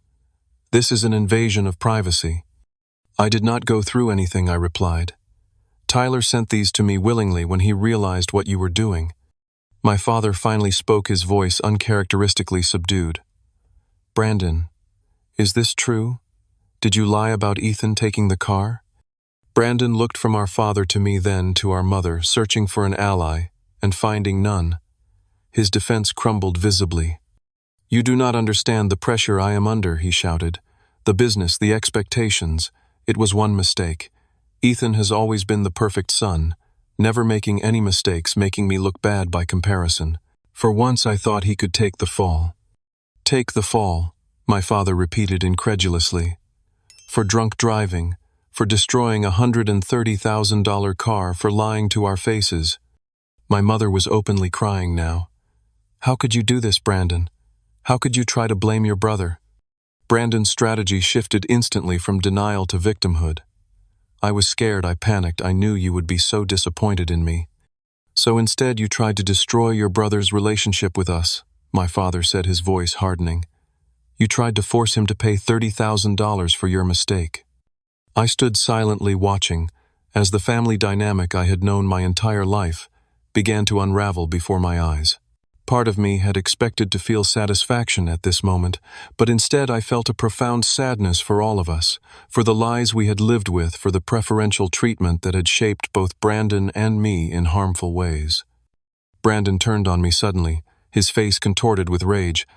This is an invasion of privacy. I did not go through anything, I replied. Tyler sent these to me willingly when he realized what you were doing. My father finally spoke, his voice uncharacteristically subdued. Brandon, is this true? Did you lie about Ethan taking the car? Brandon looked from our father to me, then to our mother, searching for an ally, and finding none. His defense crumbled visibly. "You do not understand the pressure I am under," he shouted. "The business, the expectations. It was one mistake. Ethan has always been the perfect son, never making any mistakes, making me look bad by comparison. For once I thought he could take the fall." "Take the fall," my father repeated incredulously. "For drunk driving, for destroying a $130,000 car, for lying to our faces." My mother was openly crying now. "How could you do this, Brandon? How could you try to blame your brother?" Brandon's strategy shifted instantly from denial to victimhood. "I was scared, I panicked, I knew you would be so disappointed in me. So instead you tried to destroy your brother's relationship with us," my father said, his voice hardening. "You tried to force him to pay $30,000 for your mistake." I stood silently watching as the family dynamic I had known my entire life began to unravel before my eyes. Part of me had expected to feel satisfaction at this moment, but instead I felt a profound sadness for all of us, for the lies we had lived with, for the preferential treatment that had shaped both Brandon and me in harmful ways. Brandon turned on me suddenly, his face contorted with rage.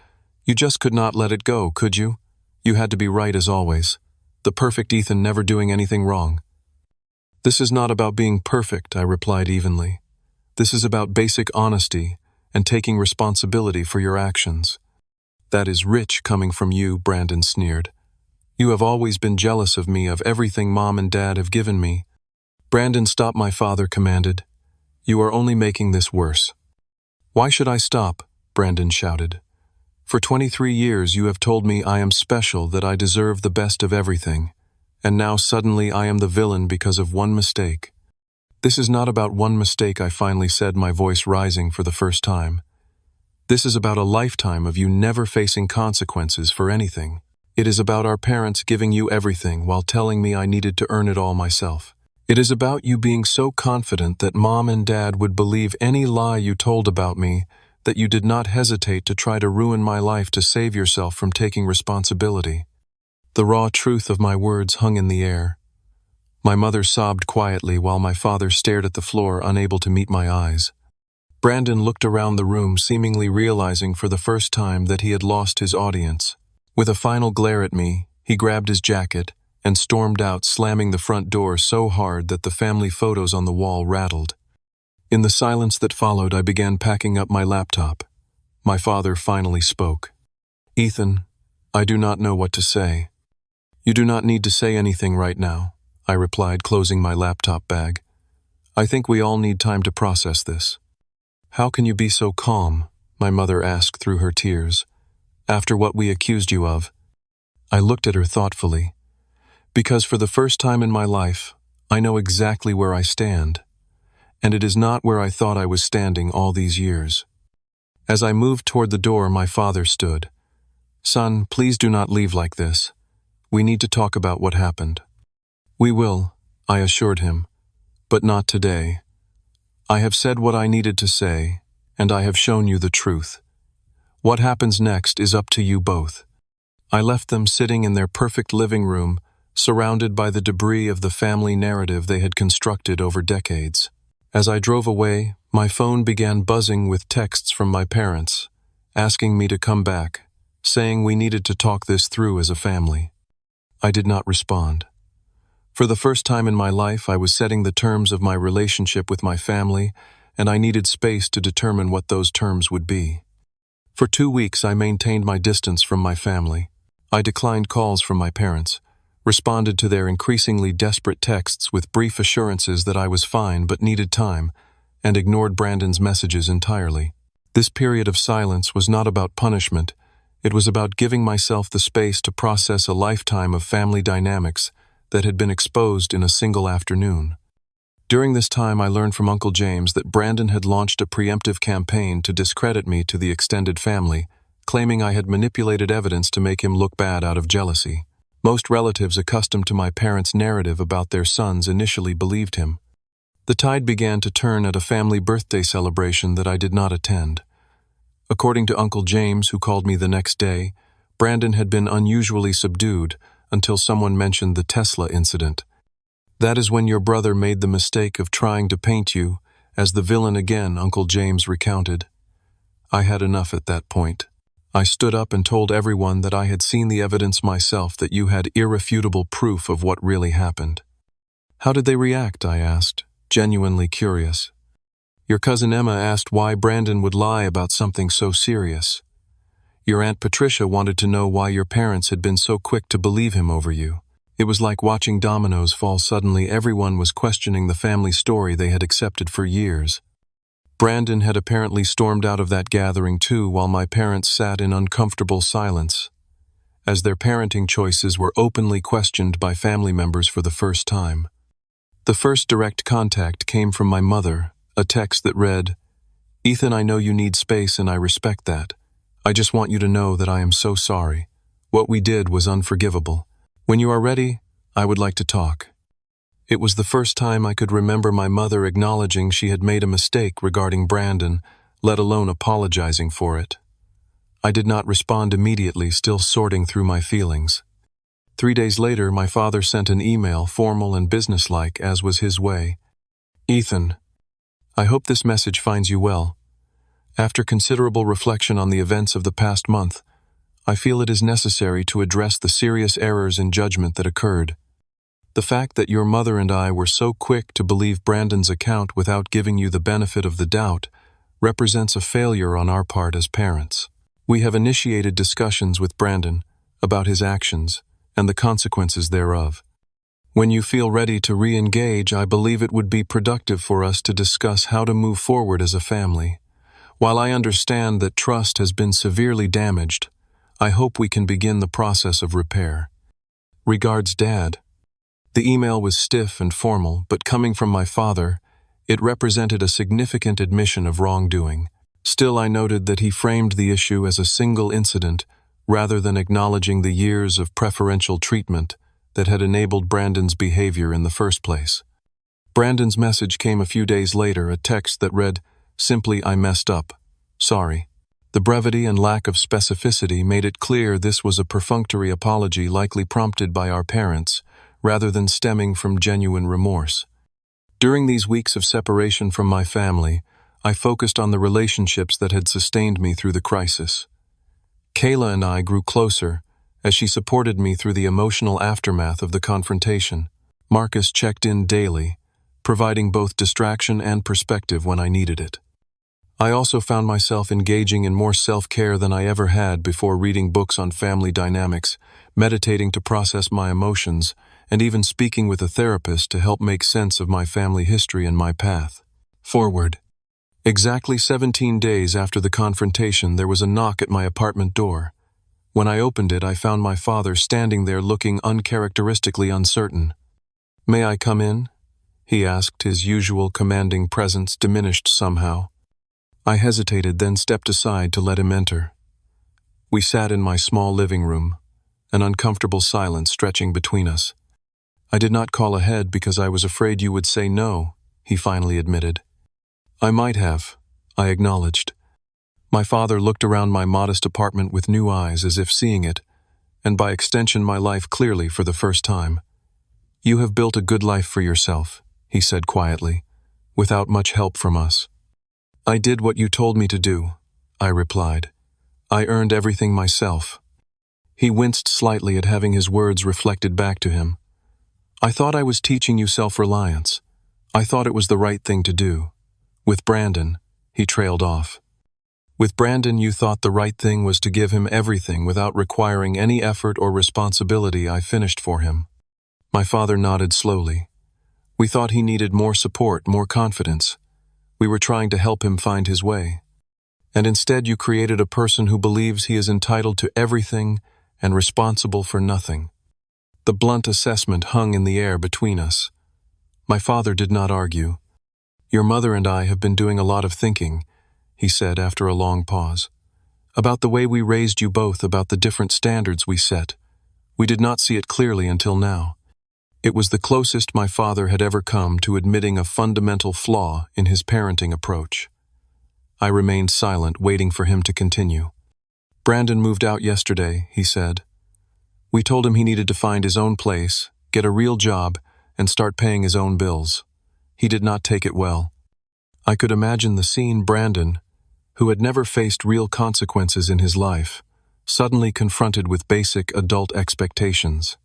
"You just could not let it go, could you? You had to be right as always. The perfect Ethan never doing anything wrong." "This is not about being perfect," I replied evenly. "This is about basic honesty and taking responsibility for your actions." "That is rich coming from you," Brandon sneered. "You have always been jealous of me, of everything Mom and Dad have given me." "Brandon, stop," my father commanded. "You are only making this worse." "Why should I stop?" Brandon shouted. "For 23 years you have told me I am special, that I deserve the best of everything, and now suddenly I am the villain because of one mistake." "This is not about one mistake," I finally said, my voice rising for the first time. "This is about a lifetime of you never facing consequences for anything. It is about our parents giving you everything while telling me I needed to earn it all myself. It is about you being so confident that Mom and Dad would believe any lie you told about me, that you did not hesitate to try to ruin my life to save yourself from taking responsibility." The raw truth of my words hung in the air. My mother sobbed quietly while my father stared at the floor, unable to meet my eyes. Brandon looked around the room, seemingly realizing for the first time that he had lost his audience. With a final glare at me, he grabbed his jacket and stormed out, slamming the front door so hard that the family photos on the wall rattled. In the silence that followed, I began packing up my laptop. My father finally spoke. "Ethan, I do not know what to say." "You do not need to say anything right now," I replied, closing my laptop bag. "I think we all need time to process this." "How can you be so calm?" my mother asked through her tears. "After what we accused you of?" I looked at her thoughtfully. "Because for the first time in my life, I know exactly where I stand. And it is not where I thought I was standing all these years." As I moved toward the door, my father stood. "Son, please do not leave like this. We need to talk about what happened." "We will," I assured him, "but not today. I have said what I needed to say, and I have shown you the truth. What happens next is up to you both." I left them sitting in their perfect living room, surrounded by the debris of the family narrative they had constructed over decades. As I drove away, my phone began buzzing with texts from my parents, asking me to come back, saying we needed to talk this through as a family. I did not respond. For the first time in my life, I was setting the terms of my relationship with my family, and I needed space to determine what those terms would be. For 2 weeks, I maintained my distance from my family. I declined calls from my parents, responded to their increasingly desperate texts with brief assurances that I was fine but needed time, and ignored Brandon's messages entirely. This period of silence was not about punishment. It was about giving myself the space to process a lifetime of family dynamics that had been exposed in a single afternoon. During this time, I learned from Uncle James that Brandon had launched a preemptive campaign to discredit me to the extended family, claiming I had manipulated evidence to make him look bad out of jealousy. Most relatives accustomed to my parents' narrative about their sons initially believed him. The tide began to turn at a family birthday celebration that I did not attend. According to Uncle James, who called me the next day, Brandon had been unusually subdued until someone mentioned the Tesla incident. "That is when your brother made the mistake of trying to paint you as the villain again," Uncle James recounted. I had enough at that point. I stood up and told everyone that I had seen the evidence myself, that you had irrefutable proof of what really happened. How did they react? I asked, genuinely curious. Your cousin Emma asked why Brandon would lie about something so serious. Your Aunt Patricia wanted to know why your parents had been so quick to believe him over you. It was like watching dominoes fall. Suddenly, everyone was questioning the family story they had accepted for years. Brandon had apparently stormed out of that gathering too, while my parents sat in uncomfortable silence, as their parenting choices were openly questioned by family members for the first time. The first direct contact came from my mother, a text that read, "Ethan, I know you need space and I respect that. I just want you to know that I am so sorry. What we did was unforgivable. When you are ready, I would like to talk." It was the first time I could remember my mother acknowledging she had made a mistake regarding Brandon, let alone apologizing for it. I did not respond immediately, still sorting through my feelings. 3 days later, my father sent an email, formal and businesslike, as was his way. "Ethan, I hope this message finds you well. After considerable reflection on the events of the past month, I feel it is necessary to address the serious errors in judgment that occurred. The fact that your mother and I were so quick to believe Brandon's account without giving you the benefit of the doubt represents a failure on our part as parents. We have initiated discussions with Brandon about his actions and the consequences thereof. When you feel ready to re-engage, I believe it would be productive for us to discuss how to move forward as a family. While I understand that trust has been severely damaged, I hope we can begin the process of repair. Regards, Dad." The email was stiff and formal, but coming from my father, it represented a significant admission of wrongdoing. Still, I noted that he framed the issue as a single incident rather than acknowledging the years of preferential treatment that had enabled Brandon's behavior in the first place. Brandon's message came a few days later, a text that read, simply, "I messed up. Sorry." The brevity and lack of specificity made it clear this was a perfunctory apology, likely prompted by our parents, rather than stemming from genuine remorse. During these weeks of separation from my family, I focused on the relationships that had sustained me through the crisis. Kayla and I grew closer as she supported me through the emotional aftermath of the confrontation. Marcus checked in daily, providing both distraction and perspective when I needed it. I also found myself engaging in more self-care than I ever had before, reading books on family dynamics, meditating to process my emotions, and even speaking with a therapist to help make sense of my family history and my path forward. Exactly 17 days after the confrontation, there was a knock at my apartment door. When I opened it, I found my father standing there looking uncharacteristically uncertain. "May I come in?" he asked, his usual commanding presence diminished somehow. I hesitated, then stepped aside to let him enter. We sat in my small living room, an uncomfortable silence stretching between us. "I did not call ahead because I was afraid you would say no," he finally admitted. "I might have," I acknowledged. My father looked around my modest apartment with new eyes, as if seeing it, and by extension my life, clearly for the first time. "You have built a good life for yourself," he said quietly, "without much help from us." "I did what you told me to do," I replied. "I earned everything myself." He winced slightly at having his words reflected back to him. "I thought I was teaching you self-reliance. I thought it was the right thing to do. With Brandon," he trailed off. "With Brandon, you thought the right thing was to give him everything without requiring any effort or responsibility. I finished for him." My father nodded slowly. "We thought he needed more support, more confidence. We were trying to help him find his way. And instead you created a person who believes he is entitled to everything and responsible for nothing." The blunt assessment hung in the air between us. My father did not argue. "Your mother and I have been doing a lot of thinking," he said after a long pause, "about the way we raised you both, about the different standards we set. We did not see it clearly until now." It was the closest my father had ever come to admitting a fundamental flaw in his parenting approach. I remained silent, waiting for him to continue. "Brandon moved out yesterday," he said. "We told him he needed to find his own place, get a real job, and start paying his own bills. He did not take it well. I could imagine the scene. Brandon, who had never faced real consequences in his life, suddenly confronted with basic adult expectations.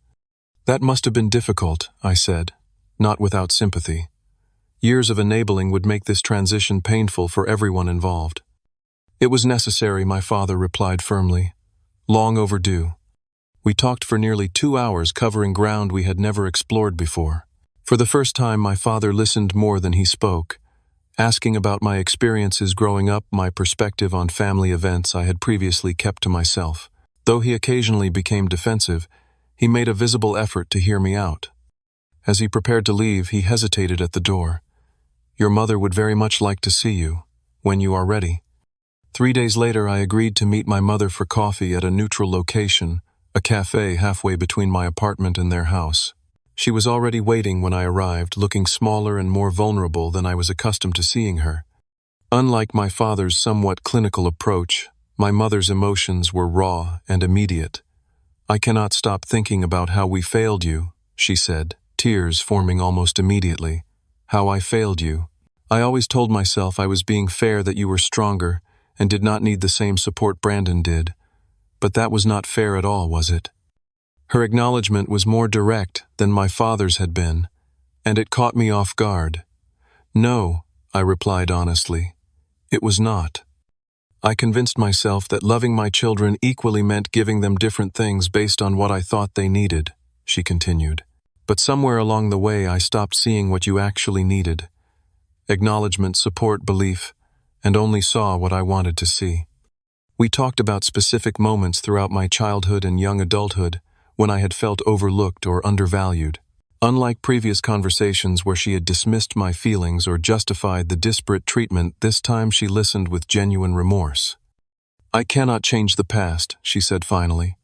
"That must have been difficult," I said, not without sympathy. Years of enabling would make this transition painful for everyone involved. "It was necessary," my father replied firmly. "Long overdue." We talked for nearly 2 hours, covering ground we had never explored before. For the first time, my father listened more than he spoke, asking about my experiences growing up, my perspective on family events I had previously kept to myself. Though he occasionally became defensive, he made a visible effort to hear me out. As he prepared to leave, he hesitated at the door. "Your mother would very much like to see you, when you are ready." 3 days later, I agreed to meet my mother for coffee at a neutral location, a cafe halfway between my apartment and their house. She was already waiting when I arrived, looking smaller and more vulnerable than I was accustomed to seeing her. Unlike my father's somewhat clinical approach, my mother's emotions were raw and immediate. "I cannot stop thinking about how we failed you," she said, tears forming almost immediately. "How I failed you. I always told myself I was being fair, that you were stronger and did not need the same support Brandon did. But that was not fair at all, was it?" Her acknowledgement was more direct than my father's had been, and it caught me off guard. "No," I replied honestly, "it was not. I convinced myself that loving my children equally meant giving them different things based on what I thought they needed," she continued. "But somewhere along the way I stopped seeing what you actually needed. Acknowledgement, support, belief, and only saw what I wanted to see." We talked about specific moments throughout my childhood and young adulthood when I had felt overlooked or undervalued. Unlike previous conversations where she had dismissed my feelings or justified the disparate treatment, this time she listened with genuine remorse. "I cannot change the past," she said finally,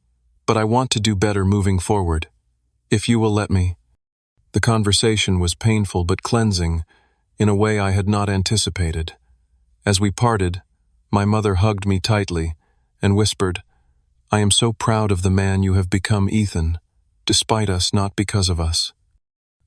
"but I want to do better moving forward. If you will let me." The conversation was painful but cleansing in a way I had not anticipated. As we parted, my mother hugged me tightly and whispered, "I am so proud of the man you have become, Ethan, despite us, not because of us."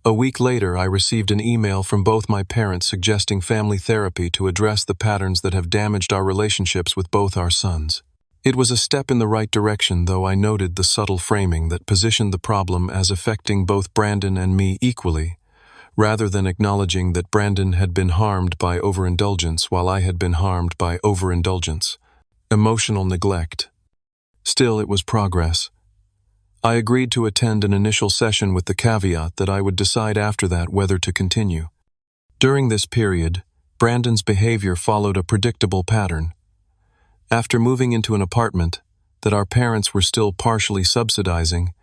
A week later, I received an email from both my parents suggesting family therapy to address the patterns that have damaged our relationships with both our sons. It was a step in the right direction, though I noted the subtle framing that positioned the problem as affecting both Brandon and me equally, rather than acknowledging that Brandon had been harmed by overindulgence while I had been harmed by overindulgence. Emotional neglect. Still, it was progress. I agreed to attend an initial session with the caveat that I would decide after that whether to continue. During this period, Brandon's behavior followed a predictable pattern. After moving into an apartment that our parents were still partially subsidizing,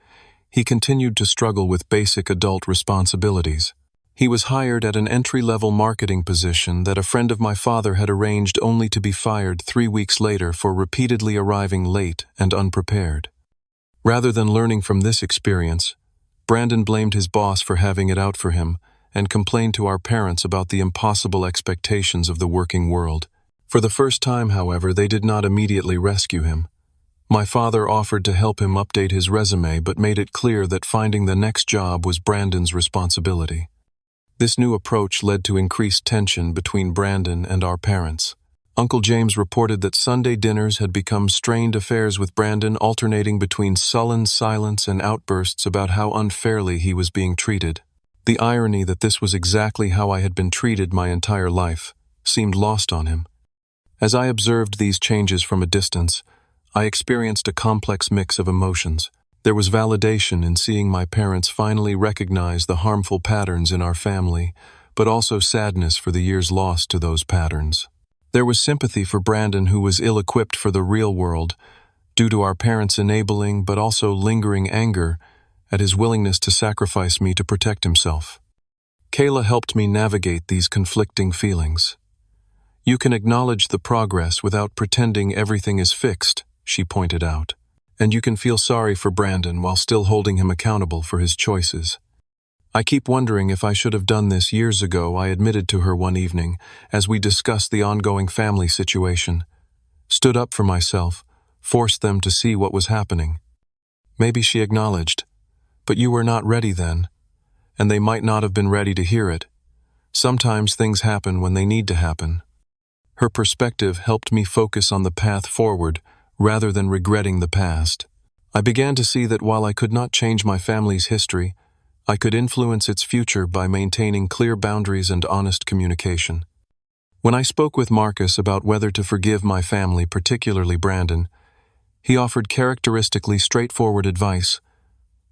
he continued to struggle with basic adult responsibilities. He was hired at an entry-level marketing position that a friend of my father had arranged, only to be fired 3 weeks later for repeatedly arriving late and unprepared. Rather than learning from this experience, Brandon blamed his boss for having it out for him and complained to our parents about the impossible expectations of the working world. For the first time, however, they did not immediately rescue him. My father offered to help him update his resume, but made it clear that finding the next job was Brandon's responsibility. This new approach led to increased tension between Brandon and our parents. Uncle James reported that Sunday dinners had become strained affairs with Brandon, alternating between sullen silence and outbursts about how unfairly he was being treated. The irony that this was exactly how I had been treated my entire life seemed lost on him. As I observed these changes from a distance, I experienced a complex mix of emotions. There was validation in seeing my parents finally recognize the harmful patterns in our family, but also sadness for the years lost to those patterns. There was sympathy for Brandon, who was ill-equipped for the real world due to our parents' enabling but also lingering anger at his willingness to sacrifice me to protect himself. Kayla helped me navigate these conflicting feelings. "You can acknowledge the progress without pretending everything is fixed," she pointed out. "And you can feel sorry for Brandon while still holding him accountable for his choices. I keep wondering if I should have done this years ago," I admitted to her one evening as we discussed the ongoing family situation. "Stood up for myself, forced them to see what was happening." Maybe she acknowledged, "But you were not ready then, and they might not have been ready to hear it. Sometimes things happen when they need to happen." Her perspective helped me focus on the path forward rather than regretting the past. I began to see that while I could not change my family's history, I could influence its future by maintaining clear boundaries and honest communication. When I spoke with Marcus about whether to forgive my family, particularly Brandon, he offered characteristically straightforward advice.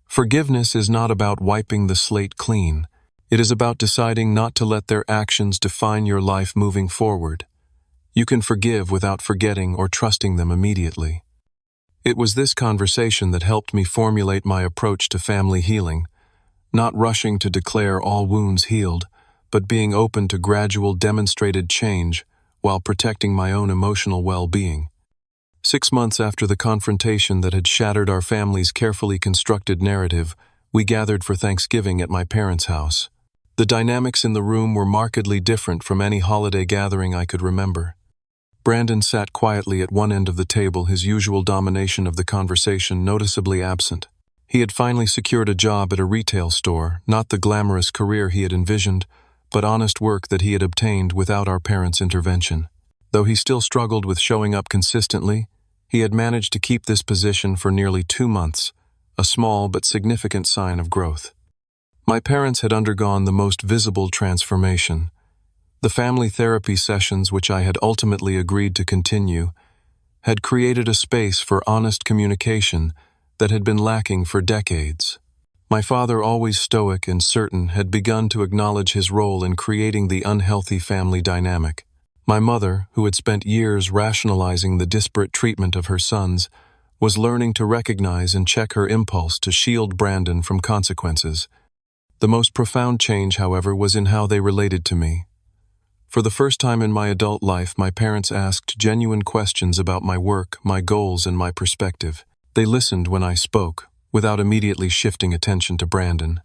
Forgiveness is not about wiping the slate clean. It is about deciding not to let their actions define your life moving forward. You can forgive without forgetting or trusting them immediately. It was this conversation that helped me formulate my approach to family healing, not rushing to declare all wounds healed, but being open to gradual demonstrated change while protecting my own emotional well-being. 6 months after the confrontation that had shattered our family's carefully constructed narrative, we gathered for Thanksgiving at my parents' house. The dynamics in the room were markedly different from any holiday gathering I could remember. Brandon sat quietly at one end of the table, his usual domination of the conversation noticeably absent. He had finally secured a job at a retail store, not the glamorous career he had envisioned, but honest work that he had obtained without our parents' intervention. Though he still struggled with showing up consistently, he had managed to keep this position for nearly 2 months, a small but significant sign of growth. My parents had undergone the most visible transformation. The family therapy sessions, which I had ultimately agreed to continue, had created a space for honest communication that had been lacking for decades. My father, always stoic and certain, had begun to acknowledge his role in creating the unhealthy family dynamic. My mother, who had spent years rationalizing the disparate treatment of her sons, was learning to recognize and check her impulse to shield Brandon from consequences. The most profound change, however, was in how they related to me. For the first time in my adult life, my parents asked genuine questions about my work, my goals, and my perspective. They listened when I spoke, without immediately shifting attention to Brandon.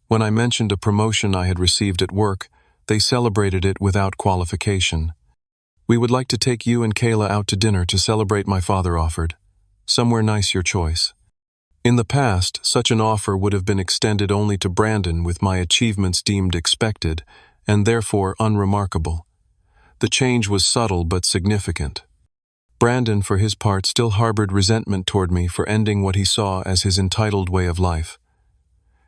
When I mentioned a promotion I had received at work, they celebrated it without qualification. "We would like to take you and Kayla out to dinner to celebrate," my father offered. "Somewhere nice, your choice." In the past, such an offer would have been extended only to Brandon, with my achievements deemed expected, and therefore unremarkable. The change was subtle but significant. Brandon, for his part, still harbored resentment toward me for ending what he saw as his entitled way of life.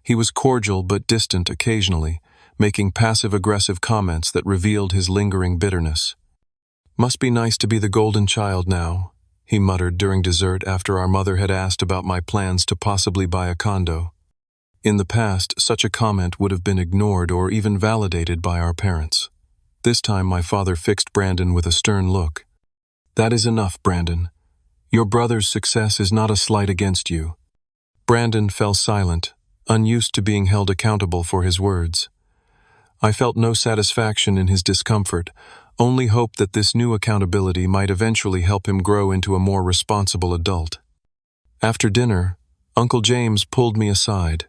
He was cordial but distant occasionally, making passive-aggressive comments that revealed his lingering bitterness. "Must be nice to be the golden child now," he muttered during dessert after our mother had asked about my plans to possibly buy a condo. In the past, such a comment would have been ignored or even validated by our parents. This time my father fixed Brandon with a stern look. "That is enough, Brandon. Your brother's success is not a slight against you." Brandon fell silent, unused to being held accountable for his words. I felt no satisfaction in his discomfort, only hope that this new accountability might eventually help him grow into a more responsible adult. After dinner, Uncle James pulled me aside.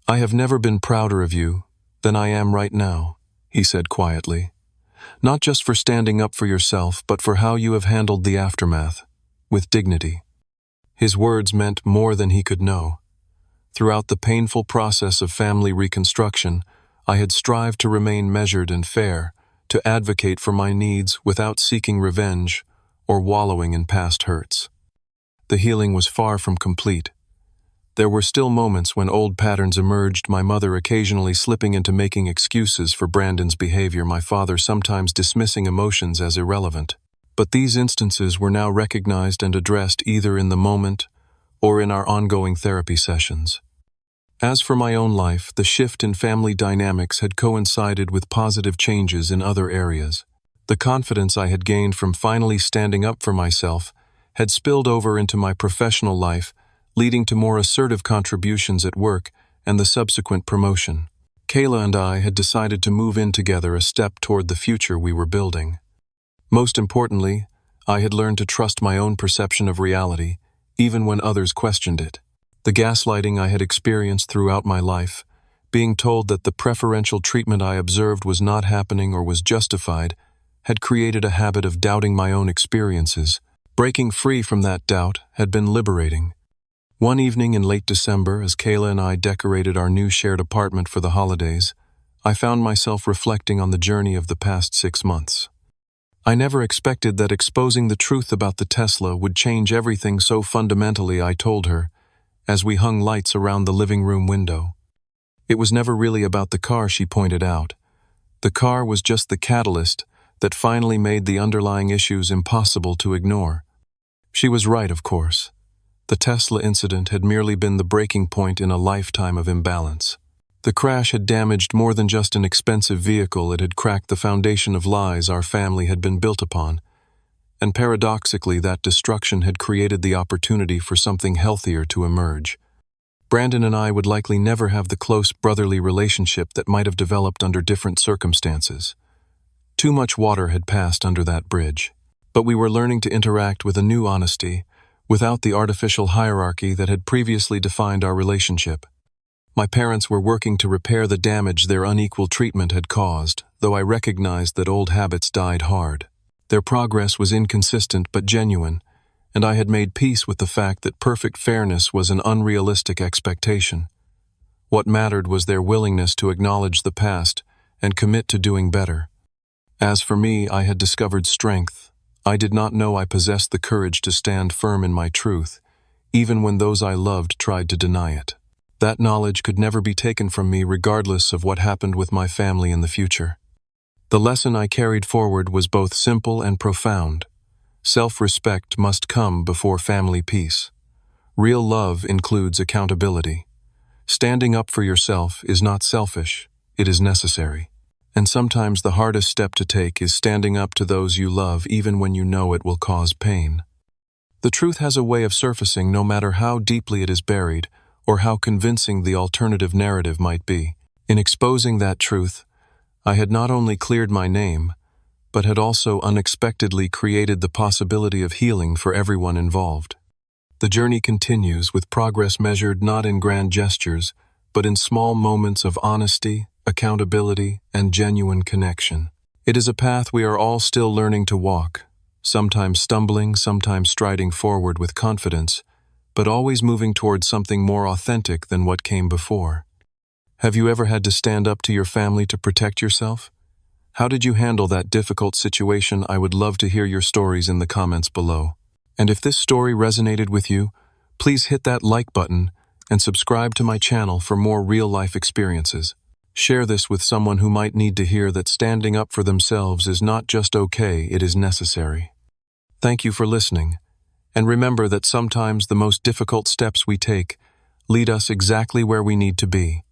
"I have never been prouder of you than I am right now," he said quietly. "Not just for standing up for yourself, but for how you have handled the aftermath, with dignity." His words meant more than he could know. Throughout the painful process of family reconstruction, I had strived to remain measured and fair, to advocate for my needs without seeking revenge or wallowing in past hurts. The healing was far from complete. There were still moments when old patterns emerged, my mother occasionally slipping into making excuses for Brandon's behavior, my father sometimes dismissing emotions as irrelevant. But these instances were now recognized and addressed either in the moment or in our ongoing therapy sessions. As for my own life, the shift in family dynamics had coincided with positive changes in other areas. The confidence I had gained from finally standing up for myself had spilled over into my professional life, leading to more assertive contributions at work and the subsequent promotion. Kayla and I had decided to move in together, a step toward the future we were building. Most importantly, I had learned to trust my own perception of reality, even when others questioned it. The gaslighting I had experienced throughout my life, being told that the preferential treatment I observed was not happening or was justified, had created a habit of doubting my own experiences. Breaking free from that doubt had been liberating. One evening in late December, as Kayla and I decorated our new shared apartment for the holidays, I found myself reflecting on the journey of the past 6 months. I never expected that exposing the truth about the Tesla would change everything so fundamentally, I told her, as we hung lights around the living room window. It was never really about the car, she pointed out. The car was just the catalyst that finally made the underlying issues impossible to ignore. She was right, of course. The Tesla incident had merely been the breaking point in a lifetime of imbalance. The crash had damaged more than just an expensive vehicle, it had cracked the foundation of lies our family had been built upon. And paradoxically, that destruction had created the opportunity for something healthier to emerge. Brandon and I would likely never have the close brotherly relationship that might have developed under different circumstances. Too much water had passed under that bridge. But we were learning to interact with a new honesty, without the artificial hierarchy that had previously defined our relationship. My parents were working to repair the damage their unequal treatment had caused, though I recognized that old habits died hard. Their progress was inconsistent but genuine, and I had made peace with the fact that perfect fairness was an unrealistic expectation. What mattered was their willingness to acknowledge the past and commit to doing better. As for me, I had discovered strength. I did not know I possessed the courage to stand firm in my truth, even when those I loved tried to deny it. That knowledge could never be taken from me regardless of what happened with my family in the future. The lesson I carried forward was both simple and profound. Self-respect must come before family peace. Real love includes accountability. Standing up for yourself is not selfish, it is necessary. And sometimes the hardest step to take is standing up to those you love even when you know it will cause pain. The truth has a way of surfacing no matter how deeply it is buried or how convincing the alternative narrative might be. In exposing that truth, I had not only cleared my name, but had also unexpectedly created the possibility of healing for everyone involved. The journey continues, with progress measured not in grand gestures, but in small moments of honesty, accountability, and genuine connection. It is a path we are all still learning to walk, sometimes stumbling, sometimes striding forward with confidence, but always moving towards something more authentic than what came before. Have you ever had to stand up to your family to protect yourself? How did you handle that difficult situation? I would love to hear your stories in the comments below. And if this story resonated with you, please hit that like button and subscribe to my channel for more real-life experiences. Share this with someone who might need to hear that standing up for themselves is not just okay, it is necessary. Thank you for listening, and remember that sometimes the most difficult steps we take lead us exactly where we need to be.